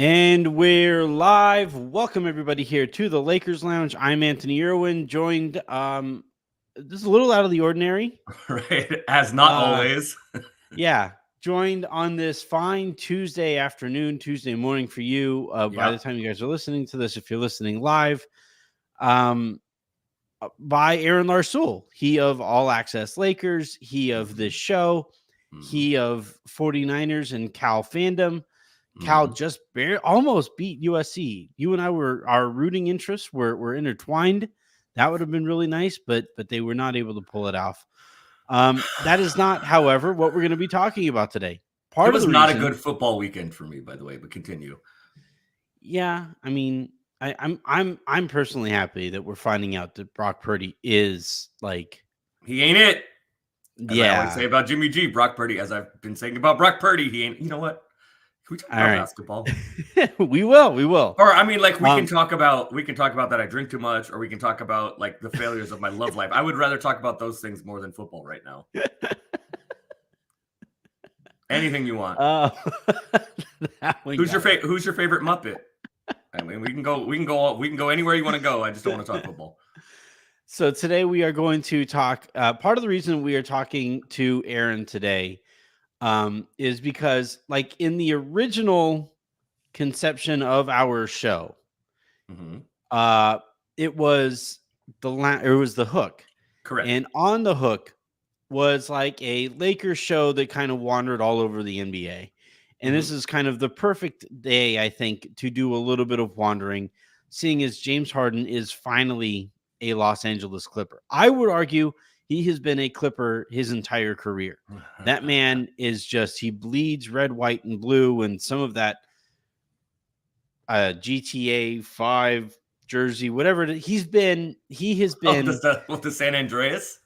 And we're live. Welcome everybody here to the Lakers Lounge. I'm Anthony Irwin, joined this is a little out of the ordinary. Right, as not always. Yeah, joined on this fine Tuesday afternoon, Tuesday morning for you. By the time you guys are listening to this, if you're listening live, by Aaron Larsuel. He of All Access Lakers, he of this show, he of 49ers and Cal fandom. Cal just almost beat USC. You and I our rooting interests were intertwined. That would have been really nice, but they were not able to pull it off. That is not, however, what we're going to be talking about today. It was not a good football weekend for me, by the way, but continue. Yeah, I mean, I'm personally happy that we're finding out that Brock Purdy is like he ain't it. As yeah, I always say about Jimmy G, Brock Purdy. As I've been saying about Brock Purdy, he ain't. You know what? Can we talk about basketball? We will. Or I mean, like we can talk about that I drink too much, or we can talk about like the failures of my love life. I would rather talk about those things more than football right now. Anything you want. Who's your favorite Muppet? I mean, we can go anywhere you want to go. I just don't want to talk football. So today we are going to talk. Part of the reason we are talking to Aaron today is because, like, in the original conception of our show, it was the hook. Correct. And on the hook was like a Lakers show that kind of wandered all over the NBA. And this is kind of the perfect day, I think, to do a little bit of wandering, seeing as James Harden is finally a Los Angeles Clipper. I would argue he has been a Clipper his entire career. That man is he bleeds red, white, and blue, and some of that GTA 5 jersey, whatever he has been. With the San Andreas?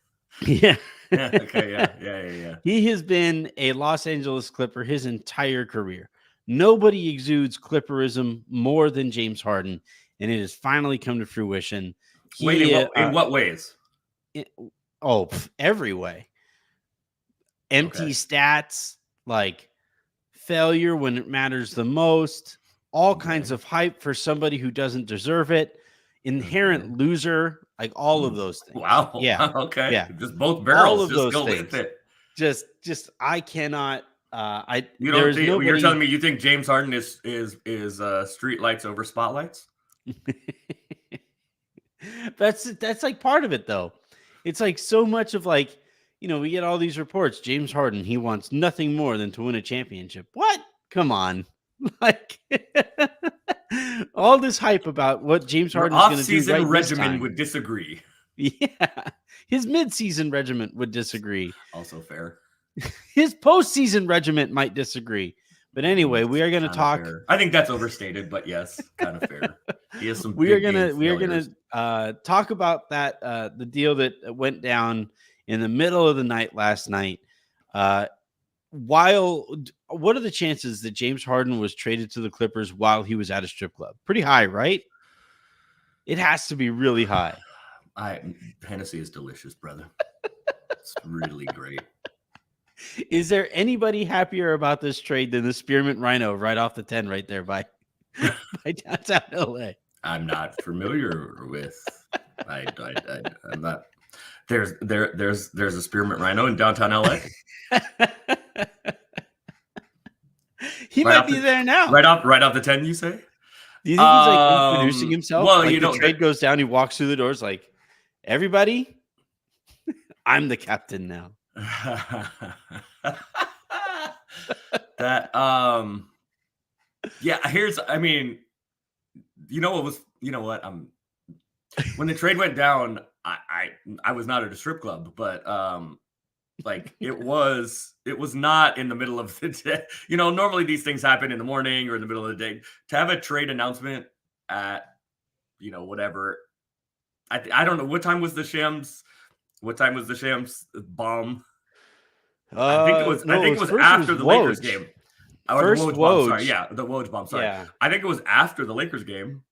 Yeah. Okay, yeah. He has been a Los Angeles Clipper his entire career. Nobody exudes Clipperism more than James Harden, and it has finally come to fruition. In what ways? Every way. Empty stats, like failure when it matters the most, all kinds of hype for somebody who doesn't deserve it, inherent loser, like all of those things. Wow. Yeah. Okay. Yeah. Just both barrels. All of just those go things. with it. Just I cannot. You're telling me you think James Harden is street lights over spotlights? That's like part of it, though. It's like so much of like, we get all these reports. James Harden, he wants nothing more than to win a championship. What? Come on. Like all this hype about what James Harden is going to do. Off-season regimen would disagree. Yeah. His mid-season regiment would disagree. Also fair. His postseason regiment might disagree. But anyway, we are going to talk. Fair. I think that's overstated, but yes, kind of fair. He has some. We are gonna talk about that the deal that went down in the middle of the night last night. What are the chances that James Harden was traded to the Clippers while he was at a strip club? Pretty high, right? It has to be really high. Hennessy is delicious, brother. It's really great. Is there anybody happier about this trade than the Spearmint Rhino right off the 10 right there by downtown LA? I'm not familiar with. I'm not. There's a Spearmint Rhino in downtown LA. He might be there now. Right off the 10, you say? Do you think he's like introducing himself? Well, like the trade goes down, he walks through the doors like, everybody, I'm the captain now. That when the trade went down, I was not at a strip club, but like it was not in the middle of the day. Normally these things happen in the morning or in the middle of the day. To have a trade announcement at whatever, I don't know what time was the Shams bomb. I think it was after the Lakers game. First the Woj bomb. Sorry, yeah, the Woj bomb. Sorry, yeah. I think it was after the Lakers game.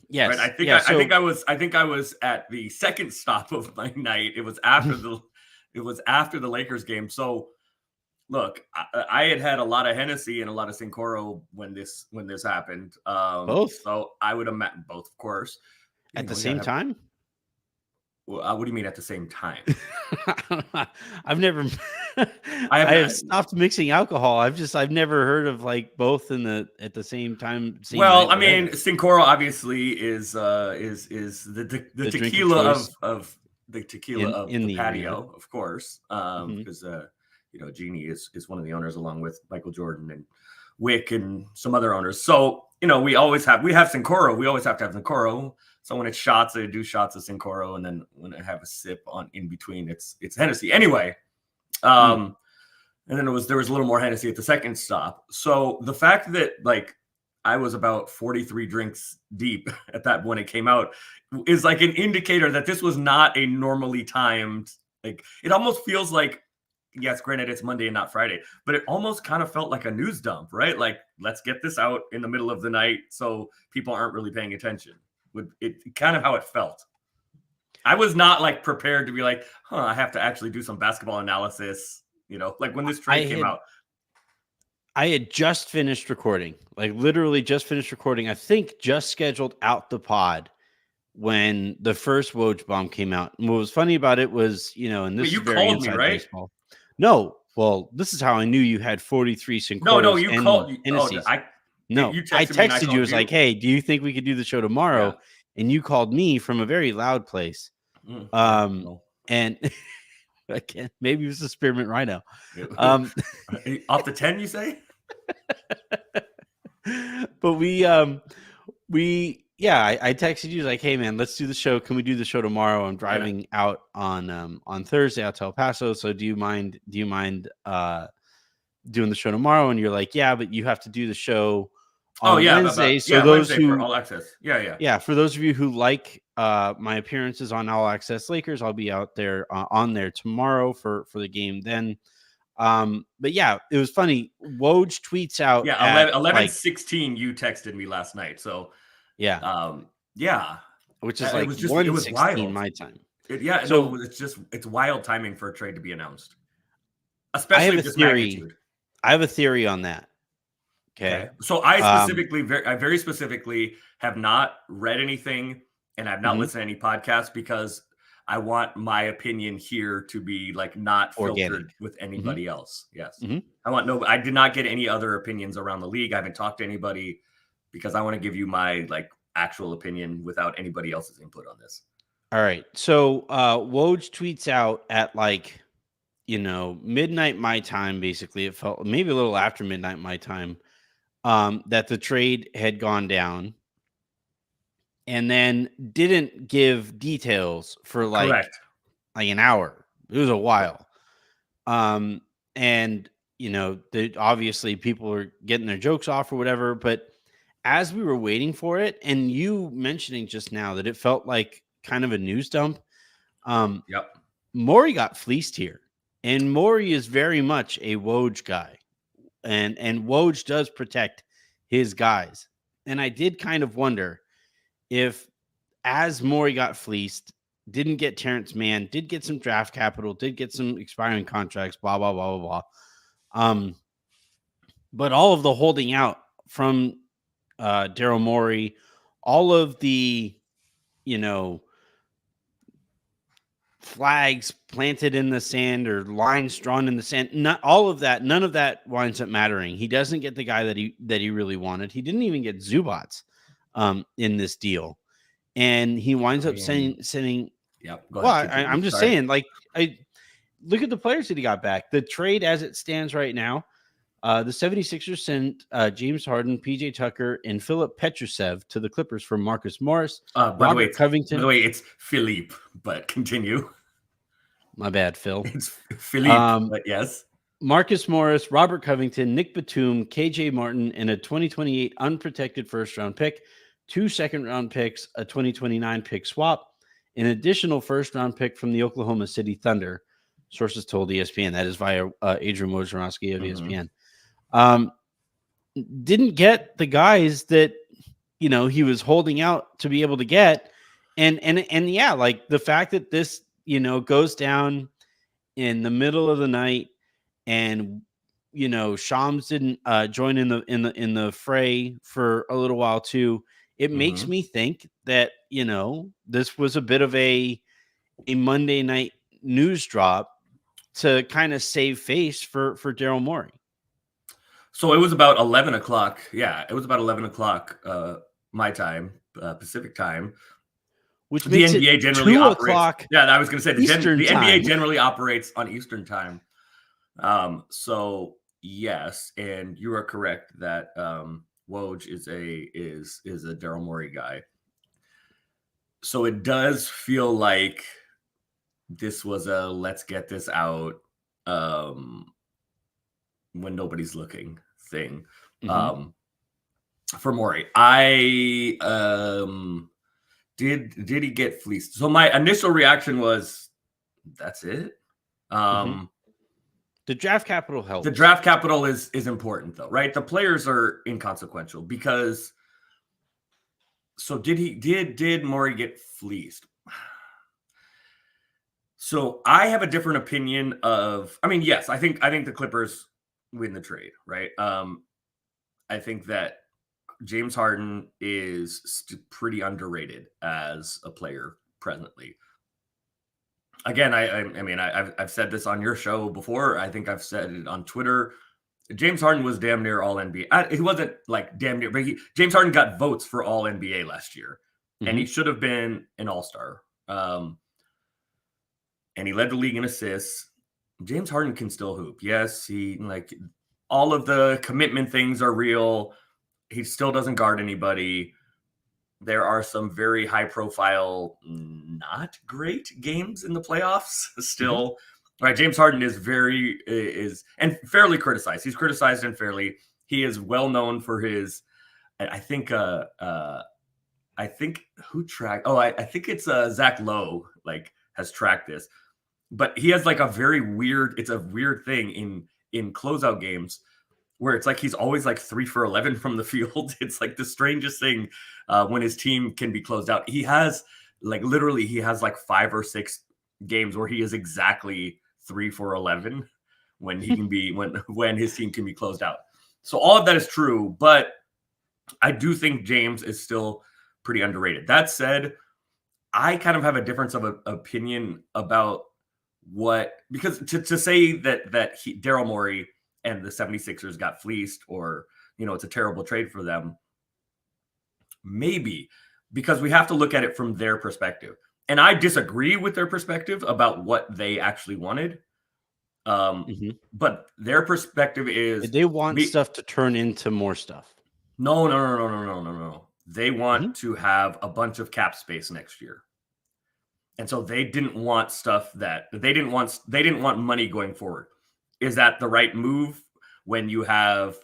Yes, right? I think I was at the second stop of my night. It was after the Lakers game. So look, I had a lot of Hennessy and a lot of Sincoro when this happened. Both? So I would imagine both, of course. At the same time? What do you mean at the same time? I've never. I have stopped mixing alcohol. I've never heard of like both at the same time. Same well, night, I mean, Sincoro obviously is the tequila of the tequila of the patio, arena. Of course, because Jeannie is one of the owners along with Michael Jordan and Wick and some other owners. So we have Sincoro. We always have to have Sincoro. So when it's shots, I do shots of Sincoro, and then when I have a sip on in between, it's Hennessy. Anyway, and then there was a little more Hennessy at the second stop. So the fact that like I was about 43 drinks deep at that when it came out is like an indicator that this was not a normally timed. Like it almost feels like, yes, granted it's Monday and not Friday, but it almost kind of felt like a news dump, right? Like let's get this out in the middle of the night so people aren't really paying attention. It kind of how it felt. I was not like prepared to be like, I have to actually do some basketball analysis. Like when this trade came out. I had just finished recording, like literally just finished recording. I think just scheduled out the pod when the first Woj bomb came out. And what was funny about it was, and this is very inside baseball. No, well, this is how I knew you had 43 Sincoros. No, you called. I texted you. I was like, "Hey, do you think we could do the show tomorrow?" Yeah. And you called me from a very loud place. And again, maybe it was a spearmint rhino. Off the 10, you say? But I texted you like, "Hey man, let's do the show. Can we do the show tomorrow? I'm driving out on Thursday out to El Paso. So do you mind doing the show tomorrow?" And you're like, "Yeah, but you have to do the show on Wednesday." So those Wednesday who for All Access. Yeah. For those of you who like my appearances on All Access Lakers, I'll be out there on there tomorrow for the game then. But yeah, it was funny. Woj tweets out. Yeah, 11:16. You texted me last night. So yeah, which is like 1:16 my time. It's wild timing for a trade to be announced, especially this magnitude. I have a theory on that. Okay. So I very specifically have not read anything and I've not listened to any podcasts because I want my opinion here to be like not filtered with anybody else. Yes. I did not get any other opinions around the league. I haven't talked to anybody because I want to give you my like actual opinion without anybody else's input on this. All right. So Woj tweets out at like, midnight my time, basically. It felt maybe a little after midnight my time. That the trade had gone down and then didn't give details for like an hour. It was a while. And obviously people were getting their jokes off or whatever, but as we were waiting for it and you mentioning just now that it felt like kind of a news dump. Morey got fleeced here and Morey is very much a Woj guy. And Woj does protect his guys. And I did kind of wonder if as Morey got fleeced, didn't get Terrence Mann, did get some draft capital, did get some expiring contracts, blah, blah, blah, blah, blah. But all of the holding out from Daryl Morey, all of the, flags planted in the sand or lines drawn in the sand, not all of that, none of that winds up mattering. He doesn't get the guy that he really wanted. He didn't even get Zubats in this deal. And he winds up sending I'm just saying, like, I look at the players that he got back. The trade as it stands right now, the 76ers sent James Harden, PJ Tucker, and Philip Petrusev to the Clippers for Marcus Morris. Robert Covington. By the way, it's Philippe, but continue. My bad, Phil. It's Philippe, but yes. Marcus Morris, Robert Covington, Nick Batum, KJ Martin, and a 2028 unprotected first-round pick, 2 second-round picks, a 2029 pick swap, an additional first-round pick from the Oklahoma City Thunder. Sources told ESPN. That is via Adrian Wojnarowski of ESPN. Didn't get the guys that he was holding out to be able to get, and yeah, like the fact that this goes down in the middle of the night, and Shams didn't join in the fray for a little while too. It makes me think that, this was a bit of a Monday night news drop to kind of save face for Daryl Morey. So it was about 11 o'clock. Yeah, it was about 11 o'clock my time, Pacific time. Which makes the NBA generally 2 operates. o'clock. Yeah, I was going to say the Eastern time. NBA generally operates on Eastern time. So yes, and you are correct that Woj is a Daryl Morey guy. So it does feel like this was a let's get this out when nobody's looking thing. For Morey. Did he get fleeced? So my initial reaction was, that's it. The draft capital helps. The draft capital is important though, right? The players are inconsequential because. So did Morey get fleeced? So I have a different opinion of. I mean, yes, I think the Clippers win the trade, right? I think that James Harden is pretty underrated as a player presently. Again, I mean, I've said this on your show before. I think I've said it on Twitter. James Harden was damn near all NBA. He wasn't like damn near, but James Harden got votes for all NBA last year, and he should have been an all-star. And he led the league in assists. James Harden can still hoop. Yes, he like all of the commitment things are real. He still doesn't guard anybody. There are some very high-profile, not great games in the playoffs still. Right, James Harden is and fairly criticized. He's criticized unfairly. He is well known for his. I think who tracked. Oh, I think it's Zach Lowe. Like has tracked this, but he has like a very weird. It's a weird thing in closeout games where it's like he's always like 3 for 11 from the field. It's like the strangest thing when his team can be closed out. He has like literally he has like 5 or 6 games where he is exactly 3 for 11 when he can be when his team can be closed out. So all of that is true, but I do think James is still pretty underrated. That said, I kind of have a difference of opinion about because to say that Daryl Morey and the 76ers got fleeced or it's a terrible trade for them, maybe because we have to look at it from their perspective. And I disagree with their perspective about what they actually wanted. But their perspective is they want stuff to turn into more stuff. No. They want to have a bunch of cap space next year. And so they didn't want stuff that they didn't want money going forward. Is that the right move when you have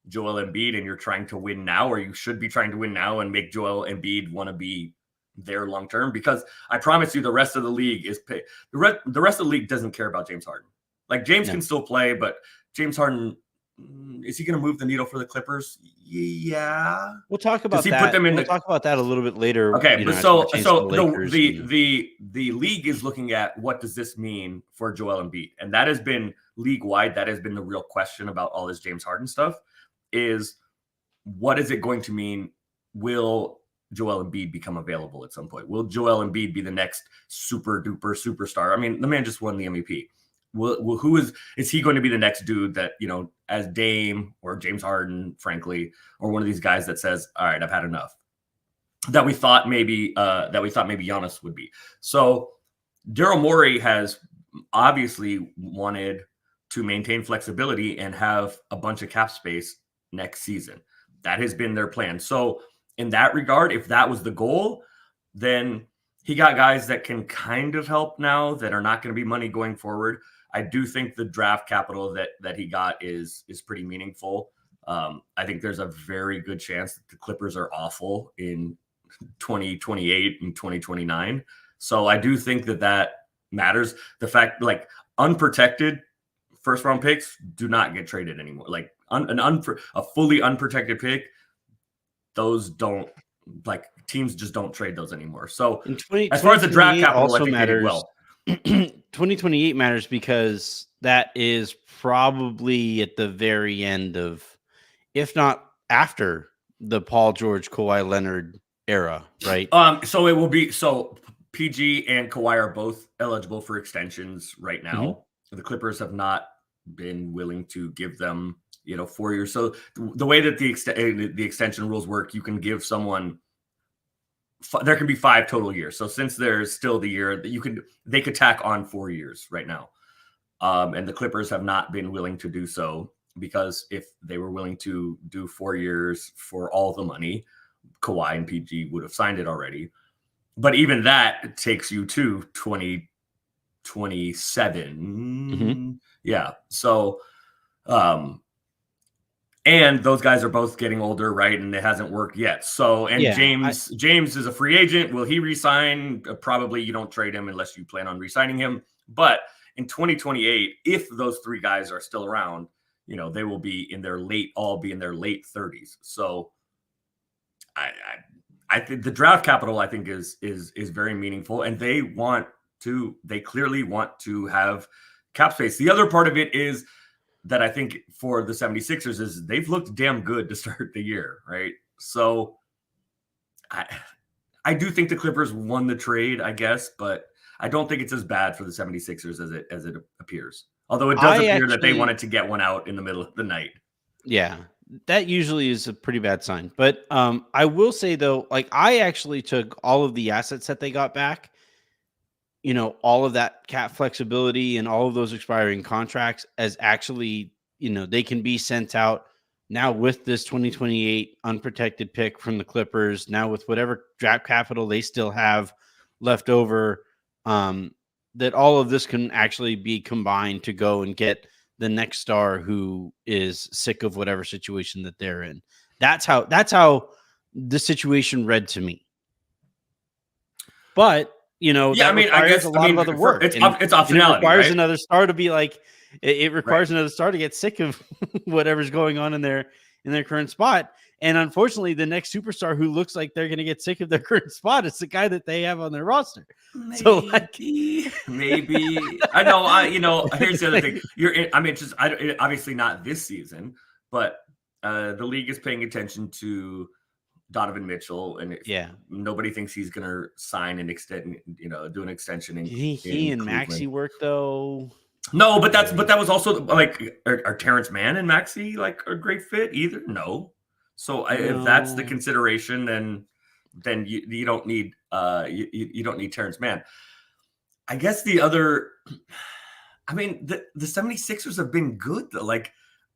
Joel Embiid and you're trying to win now, or you should be trying to win now and make Joel Embiid want to be there long term? Because I promise you, the rest of the league is the rest of the league doesn't care about James Harden. Like James can still play, but James Harden, is he going to move the needle for the Clippers? Yeah, we'll talk about that. We'll talk about that a little bit later. Okay, but so the league is looking at what does this mean for Joel Embiid, and that has been league wide. That has been the real question about all this James Harden stuff. Is what is it going to mean? Will Joel Embiid become available at some point? Will Joel Embiid be the next super duper superstar? I mean, the man just won the MVP. Who is he going to be the next dude that, as Dame or James Harden, frankly, or one of these guys that says, all right, I've had enough, that we thought maybe Giannis would be. So Daryl Morey has obviously wanted to maintain flexibility and have a bunch of cap space next season. That has been their plan. So in that regard, if that was the goal, then he got guys that can kind of help now that are not going to be money going forward. I do think the draft capital that he got is pretty meaningful. I think there's a very good chance that the Clippers are awful in 2028 and 2029. So I do think that matters. The fact, like, unprotected first round picks do not get traded anymore. Like a fully unprotected pick, those don't, like, teams just don't trade those anymore. So as far as the draft capital, also I think matters. they did well. 2028 matters because that is probably at the very end of, if not after, the Paul George, Kawhi Leonard era, right? So it will be PG and Kawhi are both eligible for extensions right now. Mm-hmm. The Clippers have not been willing to give them, 4 years. So the way that the extension rules work, you can give someone, there can be 5 total years. So since there's still the year that they could tack on 4 years right now. And the Clippers have not been willing to do so, because if they were willing to do 4 years for all the money, Kawhi and PG would have signed it already. But even that takes you to 2027. Mm-hmm. Yeah. So, and those guys are both getting older, right? And it hasn't worked yet. So, and yeah, James is a free agent. Will he resign? Probably. You don't trade him unless you plan on resigning him. But in 2028, if those 3 guys are still around, they will be in their late 30s. So I think the draft capital, I think, is very meaningful, and they clearly want to have cap space. The other part of it is that I think for the 76ers is they've looked damn good to start the year, right? So I do think the Clippers won the trade, I guess, but I don't think it's as bad for the 76ers as it appears. Although it does appear that they wanted to get one out in the middle of the night. Yeah, that usually is a pretty bad sign. But I will say, though, like, I actually took all of the assets that they got back, all of that cap flexibility and all of those expiring contracts as actually, they can be sent out now with this 2028 unprotected pick from the Clippers, now with whatever draft capital they still have left over, that all of this can actually be combined to go and get the next star who is sick of whatever situation that they're in. That's how the situation read to me. But, I guess a lot of other work. It's optionality. It requires right? another star to be like, it requires another star to get sick of whatever's going on in their current spot. And unfortunately, the next superstar who looks like they're going to get sick of their current spot is the guy that they have on their roster. Maybe. I know. Here's the other thing. It's obviously not this season, but the league is paying attention to Donovan Mitchell, and nobody thinks he's going to sign and extend, do an extension. He and Maxey work though. No, but that was also like, are Terrence Mann and Maxey like a great fit either? No. So if that's the consideration, then you don't need you don't need Terrence Mann. I guess the 76ers have been good though. Like,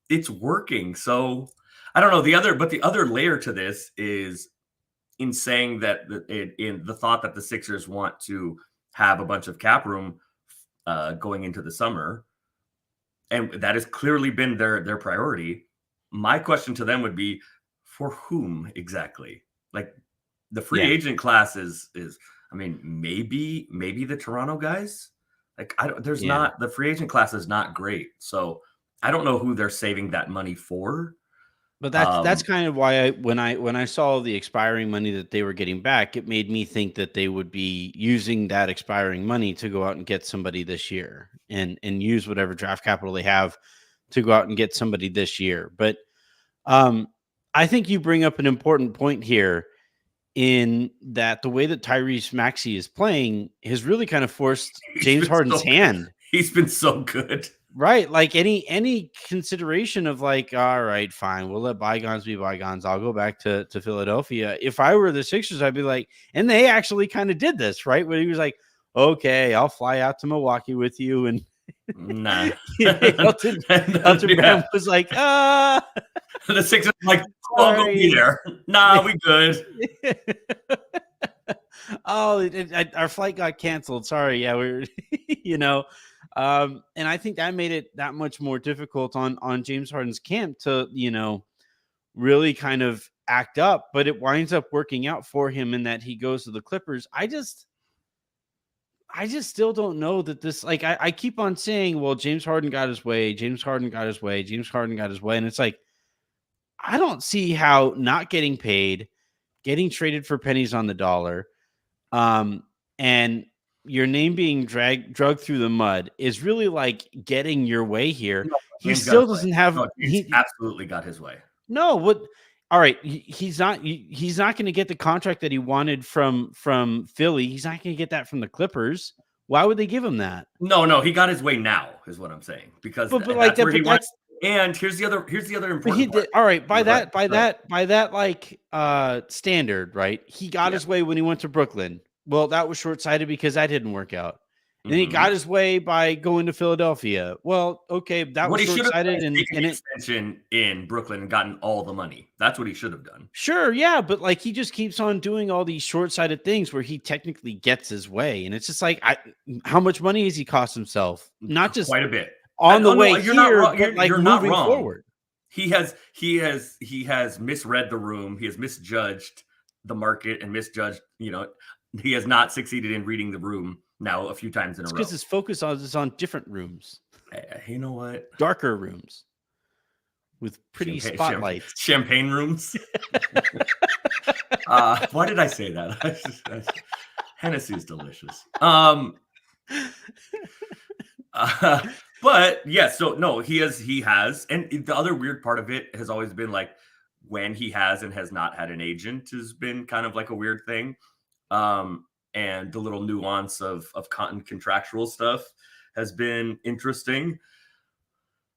it's working. So I don't know. The other layer to this is in saying that in the thought that the Sixers want to have a bunch of cap room going into the summer, and that has clearly been their priority. My question to them would be, for whom exactly? Like, the free agent class is maybe the Toronto guys. Like, the free agent class is not great. So I don't know who they're saving that money for. But that's kind of why when I saw the expiring money that they were getting back, it made me think that they would be using that expiring money to go out and get somebody this year and use whatever draft capital they have to go out and get somebody this year. But I think you bring up an important point here, in that the way that Tyrese Maxey is playing has really kind of forced James Harden's hand. He's been so good. Right. Like, any consideration of like, all right, fine, we'll let bygones be bygones. I'll go back to Philadelphia. If I were the Sixers, I'd be like, and they actually kind of did this, right? When he was like, okay, I'll fly out to Milwaukee with you. And nah. Elton Brand was like, the Sixers like, I'll go be there. Nah, we good. Our flight got canceled. Sorry. Yeah, we're, and I think that made it that much more difficult on James Harden's camp to, really kind of act up, but it winds up working out for him in that he goes to the Clippers. I just still don't know that this, like, I keep on saying, well, James Harden got his way. James Harden got his way. James Harden got his way. And it's like, I don't see how not getting paid, getting traded for pennies on the dollar, and your name being drugged through the mud is really like getting your way here. No, He James still doesn't have. No, James absolutely got his way. No, what? All right, he's not going to get the contract that he wanted from Philly. He's not going to get that from the Clippers. Why would they give him that? No, he got his way now, is what I'm saying, because but that's where he wants. And here's the other important part. All right, by that like standard, right? He got his way when he went to Brooklyn. Well, that was short-sighted because that didn't work out. And then he got his way by going to Philadelphia. Well, okay, that was short-sighted. And an extension in Brooklyn and gotten all the money. That's what he should have done. Sure, yeah, but like he just keeps on doing all these short-sighted things where he technically gets his way, and it's just like, how much money has he cost himself? Not just quite a bit on the way here, but like you're moving forward. He has misread the room. He has misjudged the market and misjudged. He has not succeeded in reading the room now a few times in a row. Because his focus is on different rooms. You know what? Darker rooms with pretty spotlights. Champagne rooms. Why did I say that? Hennessy is delicious. But yeah, so no, he has, and the other weird part of it has always been like when he has and has not had an agent has been kind of like a weird thing. And the little nuance of contractual stuff has been interesting.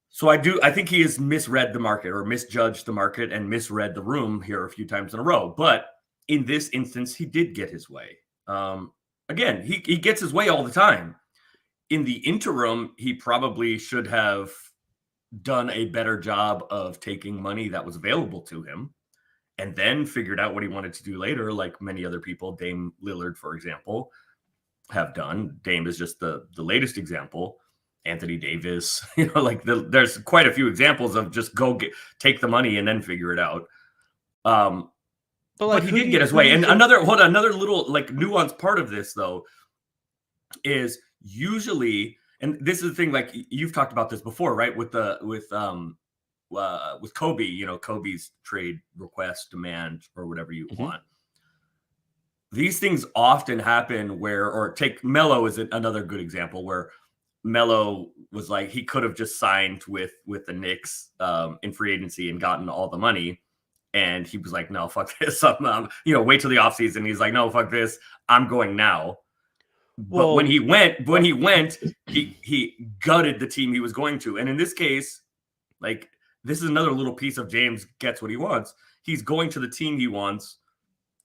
So I think he has misread the market or misjudged the market and misread the room here a few times in a row. But in this instance, he did get his way. Again, he gets his way all the time. In the interim, he probably should have done a better job of taking money that was available to him and then figured out what he wanted to do later, like many other people, Dame Lillard, for example, have done. Dame is just the latest example. Anthony Davis, there's quite a few examples of just take the money and then figure it out. But he did get his way. And another little like nuanced part of this though is usually, and this is the thing, like you've talked about this before, right? With Kobe, Kobe's trade request, demand, or whatever you want. These things often happen or take Melo is another good example where Melo was like, he could have just signed with the Knicks in free agency and gotten all the money. And he was like, no, fuck this. Wait till the offseason. He's like, no, fuck this. I'm going now. But when he went, he gutted the team he was going to. And in this case, like, this is another little piece of James gets what he wants. He's going to the team he wants.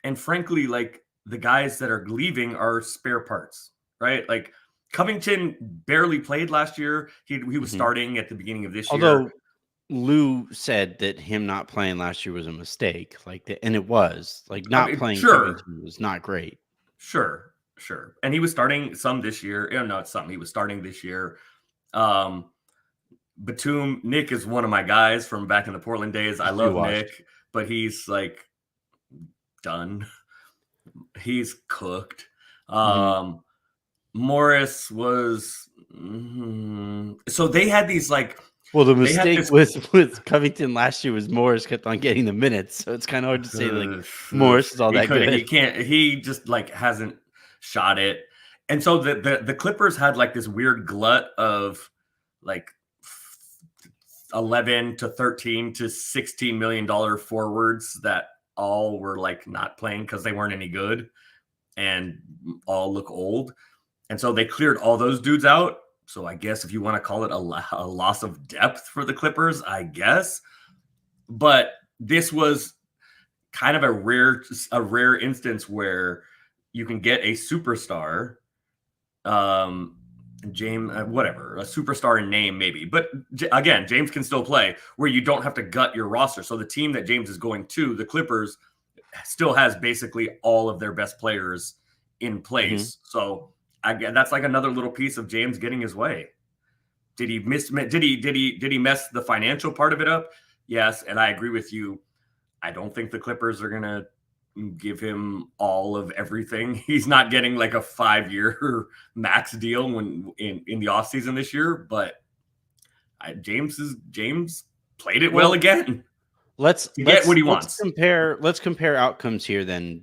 And frankly, like, the guys that are leaving are spare parts, right? Like, Covington barely played last year. He was starting at the beginning of this year. Although Lou said that him not playing last year was a mistake, and it was. Like, playing Covington was not great. Sure. And he was starting some this year. He was starting this year. Batum, Nick is one of my guys from back in the Portland days. I love Nick, but he's like done. He's cooked. Morris was so they had these like. Well, the mistake with Covington last year was Morris kept on getting the minutes, so it's kind of hard to say like Morris is all that good. He can't. He just like hasn't shot it, and so the Clippers had like this weird glut of like 11 to 13 to $16 million forwards that all were like not playing because they weren't any good and all look old. And so they cleared all those dudes out. So I guess if you want to call it a loss of depth for the Clippers, I guess. But this was kind of a rare instance where you can get a superstar, James, whatever, a superstar in name maybe. But again, James can still play where you don't have to gut your roster. So the team that James is going to, the Clippers, still has basically all of their best players in place. So that's like another little piece of James getting his way. Did he mess the financial part of it up? Yes, and I agree with you. I don't think the Clippers are gonna give him all of everything. He's not getting like a 5-year max deal when in the offseason this year, but James played it well again. Let's get what he wants. Let's compare outcomes here then.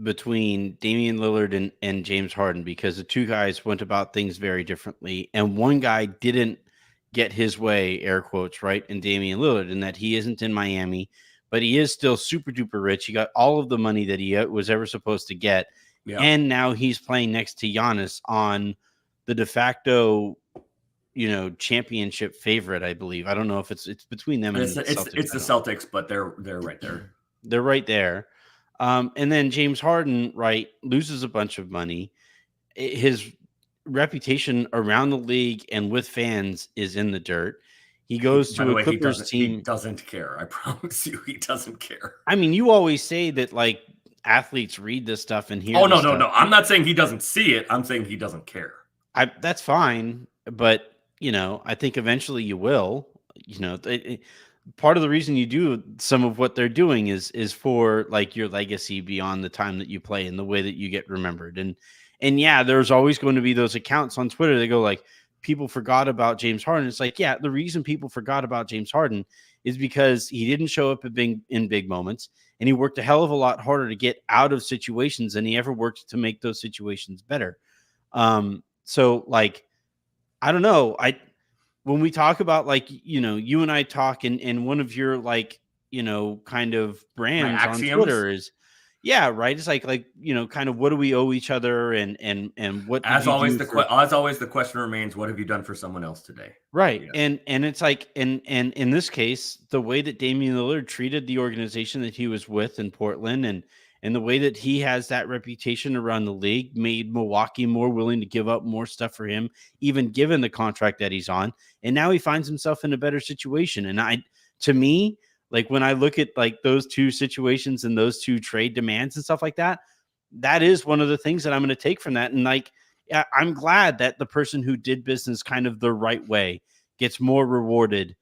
between Damian Lillard and James Harden, because the two guys went about things very differently. And one guy didn't get his way, air quotes, right, in Damian Lillard, in that he isn't in Miami, but he is still super duper rich. He got all of the money that he was ever supposed to get. Yeah. And now he's playing next to Giannis on the de facto, championship favorite, I believe. I don't know if it's between them and the Celtics. It's the Celtics, but they're right there. They're right there. And then James Harden, right, loses a bunch of money. His reputation around the league and with fans is in the dirt. He goes to a Clippers team. He doesn't care. I promise you, he doesn't care. I mean, you always say that like athletes read this stuff and hear. Oh, no. I'm not saying he doesn't see it. I'm saying he doesn't care. That's fine. But, I think eventually you will. Part of the reason you do some of what they're doing is for like your legacy beyond the time that you play and the way that you get remembered. And yeah, there's always going to be those accounts on Twitter that go like, people forgot about James Harden. It's like, yeah, the reason people forgot about James Harden is because he didn't show up in big moments, and he worked a hell of a lot harder to get out of situations than he ever worked to make those situations better. So like, I don't know. When we talk about like, you and I talk and one of your like, kind of brands on Twitter is, yeah, right. It's like, kind of what do we owe each other and what, as always, the question remains, what have you done for someone else today? Right. Yeah. And it's like, and in this case, the way that Damian Lillard treated the organization that he was with in Portland and the way that he has that reputation around the league made Milwaukee more willing to give up more stuff for him, even given the contract that he's on. And now he finds himself in a better situation. And to me, like when I look at like those two situations and those two trade demands and stuff like that, that is one of the things that I'm going to take from that. And like, I'm glad that the person who did business kind of the right way gets more rewarded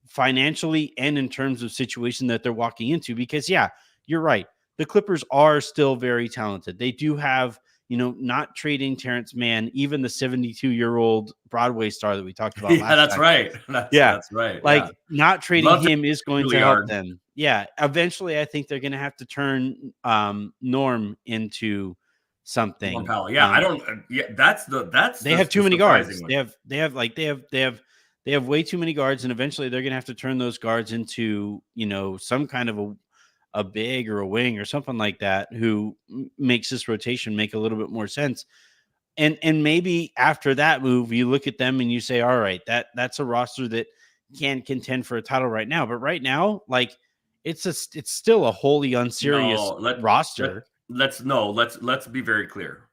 financially and in terms of situation that they're walking into, because yeah, you're right. The Clippers are still very talented. They do have, not trading Terrence Mann, even the 72-year-old Broadway star that we talked about. Yeah, that's right. That's right. Like not trading him is going to help them. Yeah. Eventually, I think they're going to have to turn Norm into something. Yeah, that's they have too many guards. They have way too many guards, and eventually they're going to have to turn those guards into, some kind of a big or a wing or something like that who makes this rotation make a little bit more sense. And maybe after that move, you look at them and you say, all right, that's a roster that can contend for a title right now. But right now, like it's still a wholly unserious roster. Let's be very clear.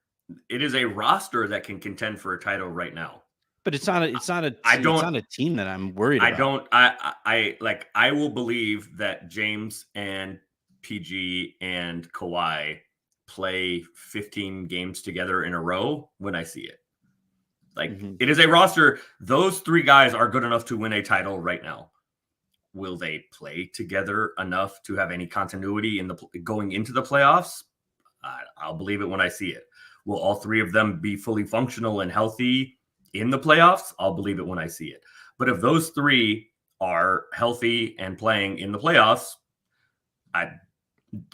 It is a roster that can contend for a title right now. But it's not a team that I'm worried about. I will believe that James and PG and Kawhi play 15 games together in a row when I see it. Like It is a roster. Those three guys are good enough to win a title right now. Will they play together enough to have any continuity going into the playoffs? I'll believe it when I see it. Will all three of them be fully functional and healthy in the playoffs? I'll believe it when I see it. But if those three are healthy and playing in the playoffs,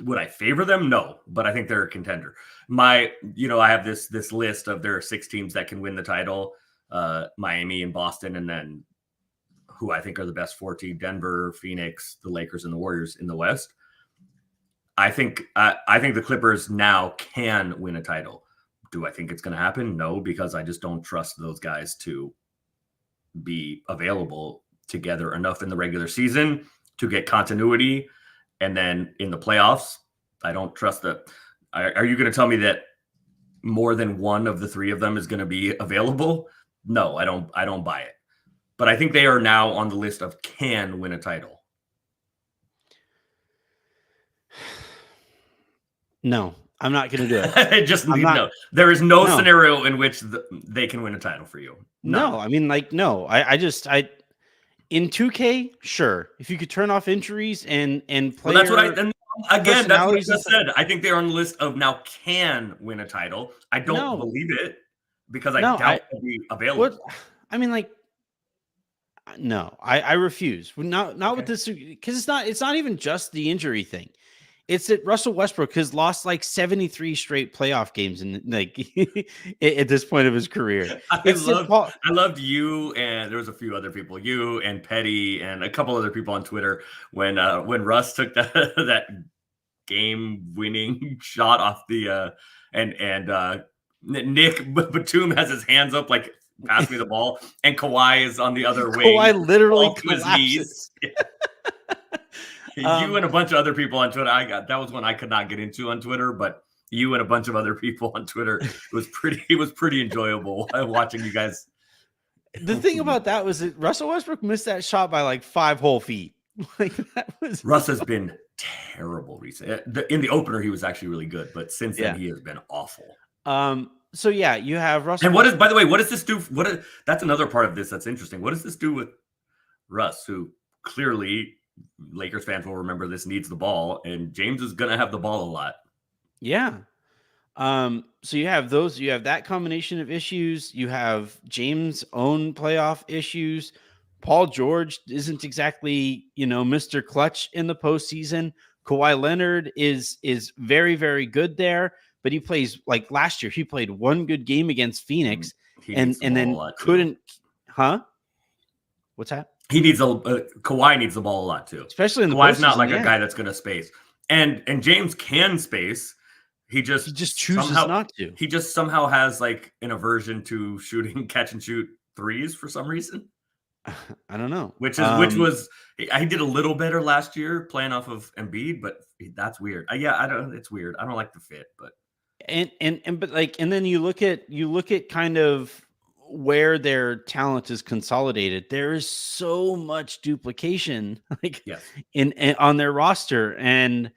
would I favor them? No, but I think they're a contender. I have this list of there are 6 teams that can win the title, Miami and Boston, and then who I think are the best 4 teams, Denver, Phoenix, the Lakers, and the Warriors in the West. I think the Clippers now can win a title. Do I think it's going to happen? No, because I just don't trust those guys to be available together enough in the regular season to get continuity. And then in the playoffs, I don't trust that. Are you going to tell me that more than one of the 3 of them is going to be available? No, I don't buy it. But I think they are now on the list of can win a title. No, I'm not going to do it. There is no scenario in which they can win a title for you. No, I mean, like, no. In 2K, sure. If you could turn off injuries and play. Well, that's what that's what I just said. I think they're on the list of now can win a title. I don't believe it because I doubt they'll be available. I mean, like, no, I refuse. Not with this, because it's not even just the injury thing. It's that Russell Westbrook has lost like 73 straight playoff games and like at this point of his career. I loved you, and there was a few other people, you and Petty and a couple other people on Twitter when Russ took that game winning shot off the and Nick Batum has his hands up like pass me the ball, and Kawhi is on the other wing. Kawhi literally collapses. You and a bunch of other people on Twitter. That was one I could not get into on Twitter, but you and a bunch of other people on Twitter, it was pretty enjoyable watching you guys. The thing about that was that Russell Westbrook missed that shot by like 5 whole feet. Like that was Russ has been terrible recently. In the opener, he was actually really good, but since then he has been awful. So yeah, you have Russell. And by the way, what does this do? That's another part of this that's interesting. What does this do with Russ, who clearly Lakers fans will remember this, needs the ball, and James is going to have the ball a lot. Yeah. So you have that combination of issues. You have James' own playoff issues. Paul George isn't exactly, Mr. Clutch in the postseason. Kawhi Leonard is very, very good there, but he plays like last year. He played one good game against Phoenix and then couldn't, What's that? He needs Kawhi needs the ball a lot too, especially in the Kawhi's not like a guy that's going to space, and James can space. He just chooses not to. He just somehow has like an aversion to shooting catch and shoot threes for some reason. I don't know. Which was I did a little better last year playing off of Embiid, but that's weird. It's weird. I don't like the fit, but and then you look at kind of where their talent is consolidated. There is so much duplication in on their roster, and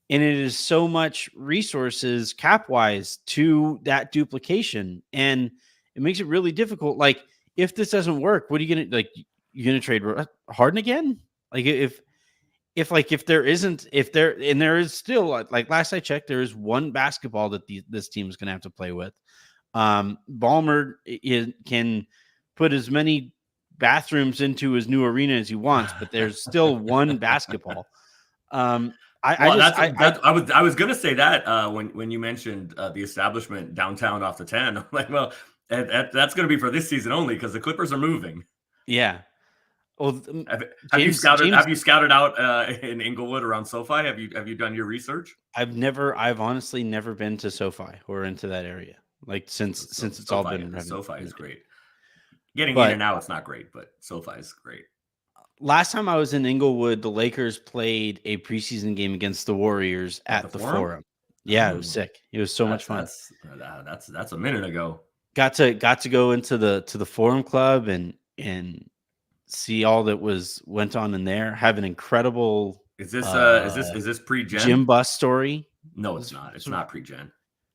it is so much resources cap wise to that duplication, and it makes it really difficult. Like if this doesn't work, what are you gonna you're gonna trade Harden again? Like if there is still, like last I checked, there is one basketball that this team is gonna have to play with. Ballmer can put as many bathrooms into his new arena as he wants, but there's still one basketball. I was gonna say that when you mentioned the establishment downtown off the 10, I'm like, well, that's gonna be for this season only because the Clippers are moving. Yeah. Well, have you scouted out in Inglewood around SoFi? Have you done your research? I've honestly never been to SoFi or into that area. Like since it's all been SoFi is great. Getting in and out, it's not great, but SoFi is great. Last time I was in Inglewood, the Lakers played a preseason game against the Warriors at the Forum. Yeah, it was sick. It was so much fun. That's a minute ago. Got to go into the Forum Club and see all that went on in there. Have an incredible. Is this pre-gen Jim Bus story? No, it's not. It's not pre-gen.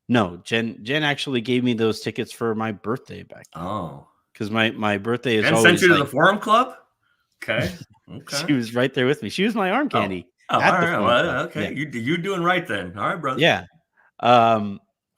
No, Jen actually gave me those tickets for my birthday back then. Oh, because my birthday is Jen always sent you to the Forum Club. Okay. She was right there with me. She was my arm candy. All right. Well, okay. Yeah. You doing right then. All right, brother. Yeah.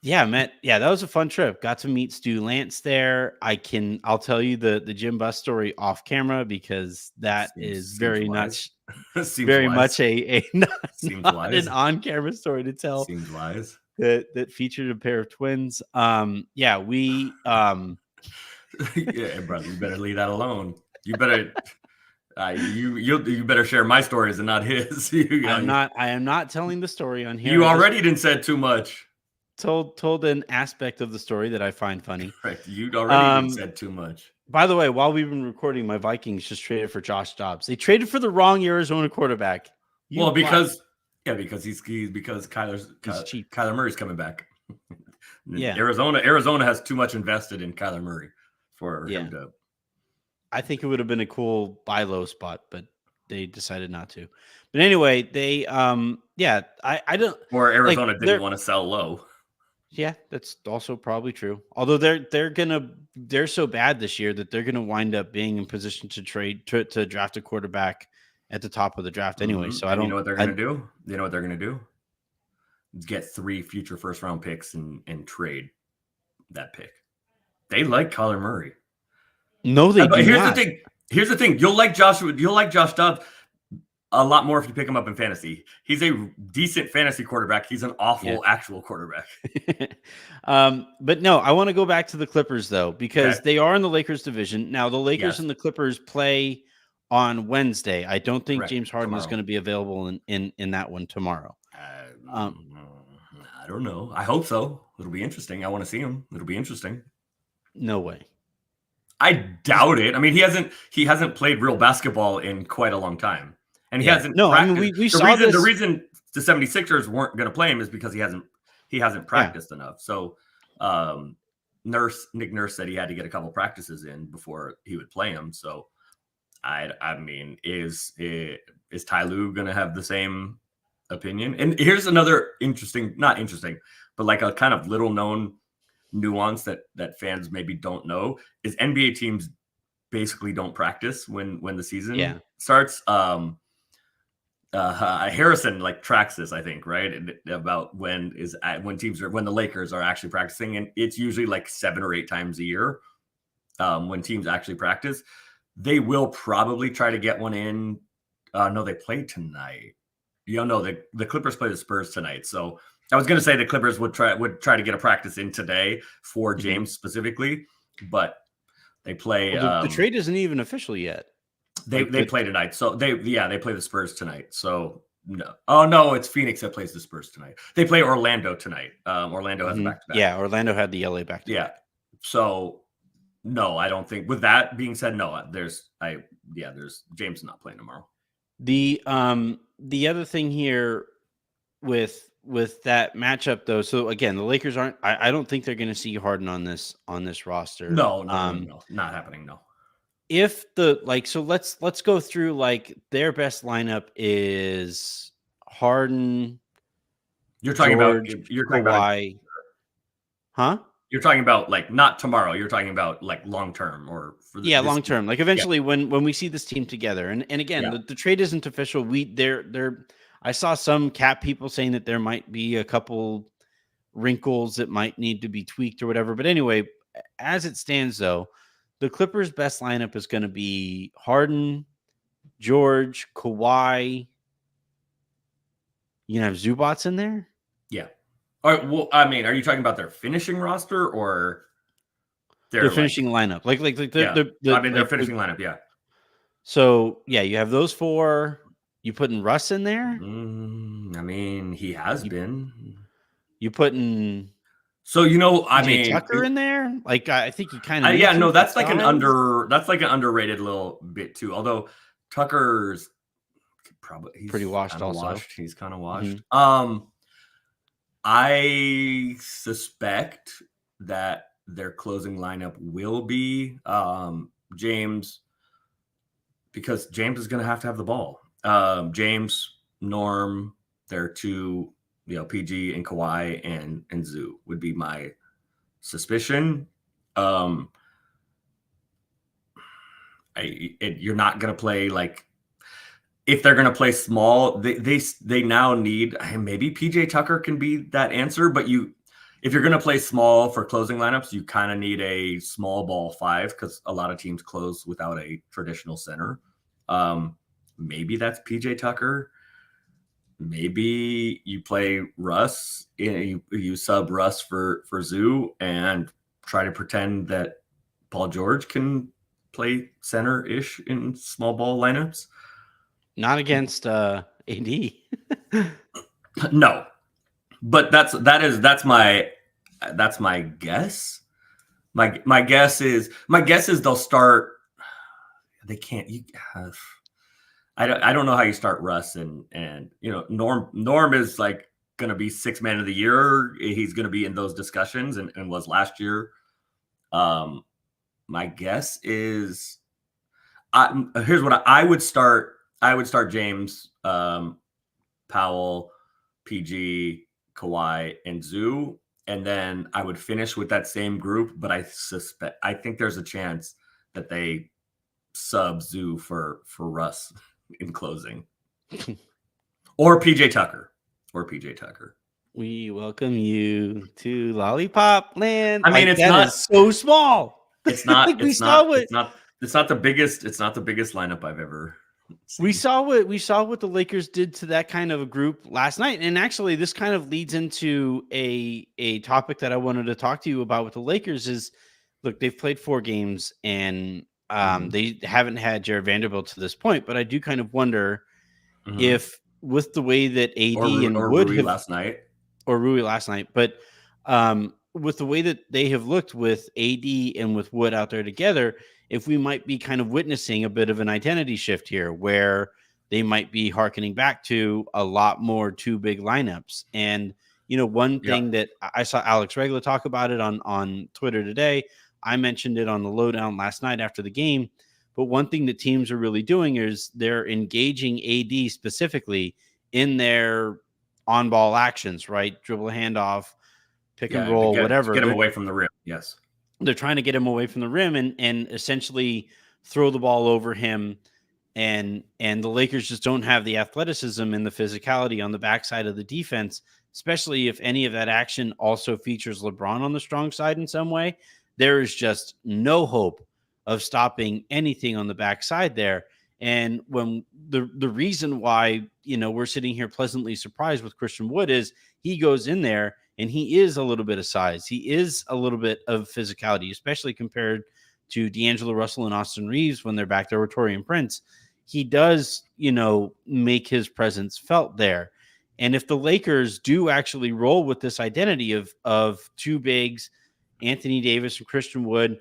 Yeah, man. Yeah, that was a fun trip. Got to meet Stu Lance there. I'll tell you the Jim Bus story off camera because that is very much a not an on-camera story to tell. Seems wise. That featured a pair of twins. Yeah, we yeah, brother, you better leave that alone. You better you better share my stories and not his. I am not telling the story on here. You already didn't said too much. Told an aspect of the story that I find funny. Right. You already said too much. By the way, while we've been recording, my Vikings just traded for Josh Dobbs. They traded for the wrong Arizona quarterback. Because Kyler Murray's coming back. Yeah. Arizona has too much invested in Kyler Murray for him to. I think it would have been a cool buy low spot, but they decided not to. But anyway, they I don't. Or Arizona didn't want to sell low. Yeah, that's also probably true. Although they're so bad this year that they're gonna wind up being in position to trade to draft a quarterback at the top of the draft anyway. So I don't. You know what they're gonna do? You know what they're gonna do? Get 3 future first round picks and trade that pick. They like Kyler Murray. No, they do here's not. the thing. Here's the thing. You'll like Josh Dobbs. a lot more if you pick him up in fantasy. He's a decent fantasy quarterback. He's an awful actual quarterback. But no, I want to go back to the Clippers though, because they are in the Lakers division. Now the Lakers and the Clippers play on Wednesday. I don't think James Harden is going to be available in that one tomorrow. I don't know. I hope so. It'll be interesting. I want to see him. It'll be interesting. No way. I doubt it. I mean, he hasn't played real basketball in quite a long time. And he hasn't. No, practiced. I mean, we saw this. The reason the 76ers weren't going to play him is because he hasn't practiced enough. So, Nick Nurse said he had to get a couple practices in before he would play him. So, I mean, is Ty Lue going to have the same opinion? And here's another not interesting, but like a kind of little known nuance that fans maybe don't know is NBA teams basically don't practice when the season starts. Harrison like tracks this, I think, right? About when the Lakers are actually practicing, and it's usually like 7 or 8 times a year. When teams actually practice, they will probably try to get one in. No, they play tonight. The Clippers play the Spurs tonight. So I was going to say the Clippers would try to get a practice in today for James specifically, but they play. The trade isn't even official yet. They play tonight. So they play the Spurs tonight. So no. Oh no, it's Phoenix that plays the Spurs tonight. They play Orlando tonight. Orlando has a back-to-back. Yeah, Orlando had the LA back-to-back. Yeah. So no, I don't think. With that being said, no, there's James not playing tomorrow. The other thing here with that matchup though, so again, the Lakers aren't. I don't think they're going to see Harden on this roster. No, not happening. No. If so let's go through like their best lineup is Harden. You're talking George, about Kawhi, huh? You're talking about like not tomorrow. You're talking about like long term or long term. Like eventually when we see this team together, and again the trade isn't official. I saw some cap people saying that there might be a couple wrinkles that might need to be tweaked or whatever. But anyway, as it stands though, the Clippers' best lineup is going to be Harden, George, Kawhi. You have Zubats in there? Yeah. All right. Well, I mean, are you talking about their finishing roster or their finishing lineup? Like their finishing lineup, yeah. So, you have those 4. You putting Russ in there? I mean, he has been. You putting... So Tucker in there, like I think you kind of that's like an underrated little bit too. Although Tucker's he's pretty washed also. He's kind of washed. Mm-hmm. I suspect that their closing lineup will be James, because James is going to have the ball. James, Norm, their 2. PG and Kawhi and Zoo would be my suspicion. You're not going to play like, if they're going to play small, they now need, maybe PJ Tucker can be that answer, but if you're going to play small for closing lineups, you kind of need a small ball 5 because a lot of teams close without a traditional center. Maybe that's PJ Tucker. Maybe you play Russ, you sub Russ for Zoo and try to pretend that Paul George can play center-ish in small ball lineups. Not against AD. No, but that's my guess. My guess is they'll start. They can't. I don't know how you start Russ and Norm is like going to be 6th man of the year. He's going to be in those discussions and was last year. My guess is here's what I would start. I would start James, Powell, PG, Kawhi, and Zoo, and then I would finish with that same group. But I think there's a chance that they sub Zoo for Russ in closing, or PJ Tucker. We welcome you to Lollipop Land. I mean, it's not so small. It's not. It's not the biggest lineup I've ever We saw what the Lakers did to that kind of a group last night. And actually this kind of leads into a topic that I wanted to talk to you about with the Lakers is, look, they've played 4 games and they haven't had Jared Vanderbilt to this point, but I do kind of wonder if with the way that AD and Wood Rui have last night, but with the way that they have looked with AD and with Wood out there together, if we might be kind of witnessing a bit of an identity shift here where they might be hearkening back to a lot more 2 big lineups. And, one thing that I saw Alex Regla talk about it on Twitter today, I mentioned it on the lowdown last night after the game. But one thing that teams are really doing is they're engaging AD specifically in their on-ball actions, right? Dribble a handoff, pick and roll, whatever. Get him away from the rim. Yes. They're trying to get him away from the rim and essentially throw the ball over him. And the Lakers just don't have the athleticism and the physicality on the backside of the defense, especially if any of that action also features LeBron on the strong side in some way. There is just no hope of stopping anything on the backside there. And when the reason why, we're sitting here pleasantly surprised with Christian Wood is he goes in there and he is a little bit of size. He is a little bit of physicality, especially compared to D'Angelo Russell and Austin Reeves when they're back there with Taurean Prince. He does, make his presence felt there. And if the Lakers do actually roll with this identity of 2 bigs, Anthony Davis and Christian Wood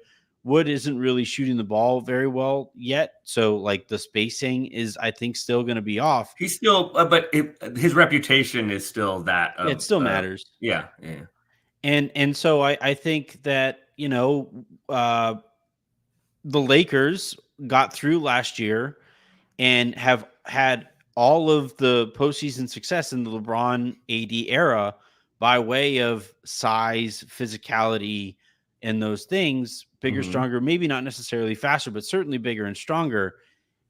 isn't really shooting the ball very well yet. So like the spacing is, I think, still going to be off. He's still, but his reputation is still that. It still matters. Yeah. And so I think that, the Lakers got through last year and have had all of the postseason success in the LeBron AD era by way of size, physicality, and those things, bigger, stronger, maybe not necessarily faster, but certainly bigger and stronger.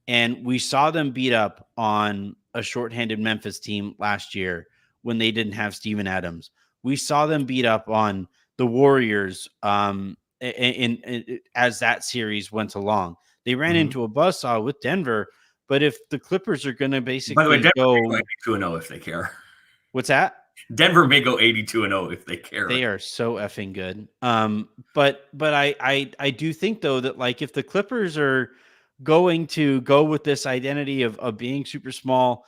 And we saw them beat up on a shorthanded Memphis team last year when they didn't have Steven Adams. We saw them beat up on the Warriors as that series went along. They ran into a buzzsaw with Denver, but if the Clippers are going to basically by the way, Denver go 82-0 if they care. What's that? Denver may go 82-0 if they care. They are so effing good. But I do think though that like if the Clippers are going to go with this identity of being super small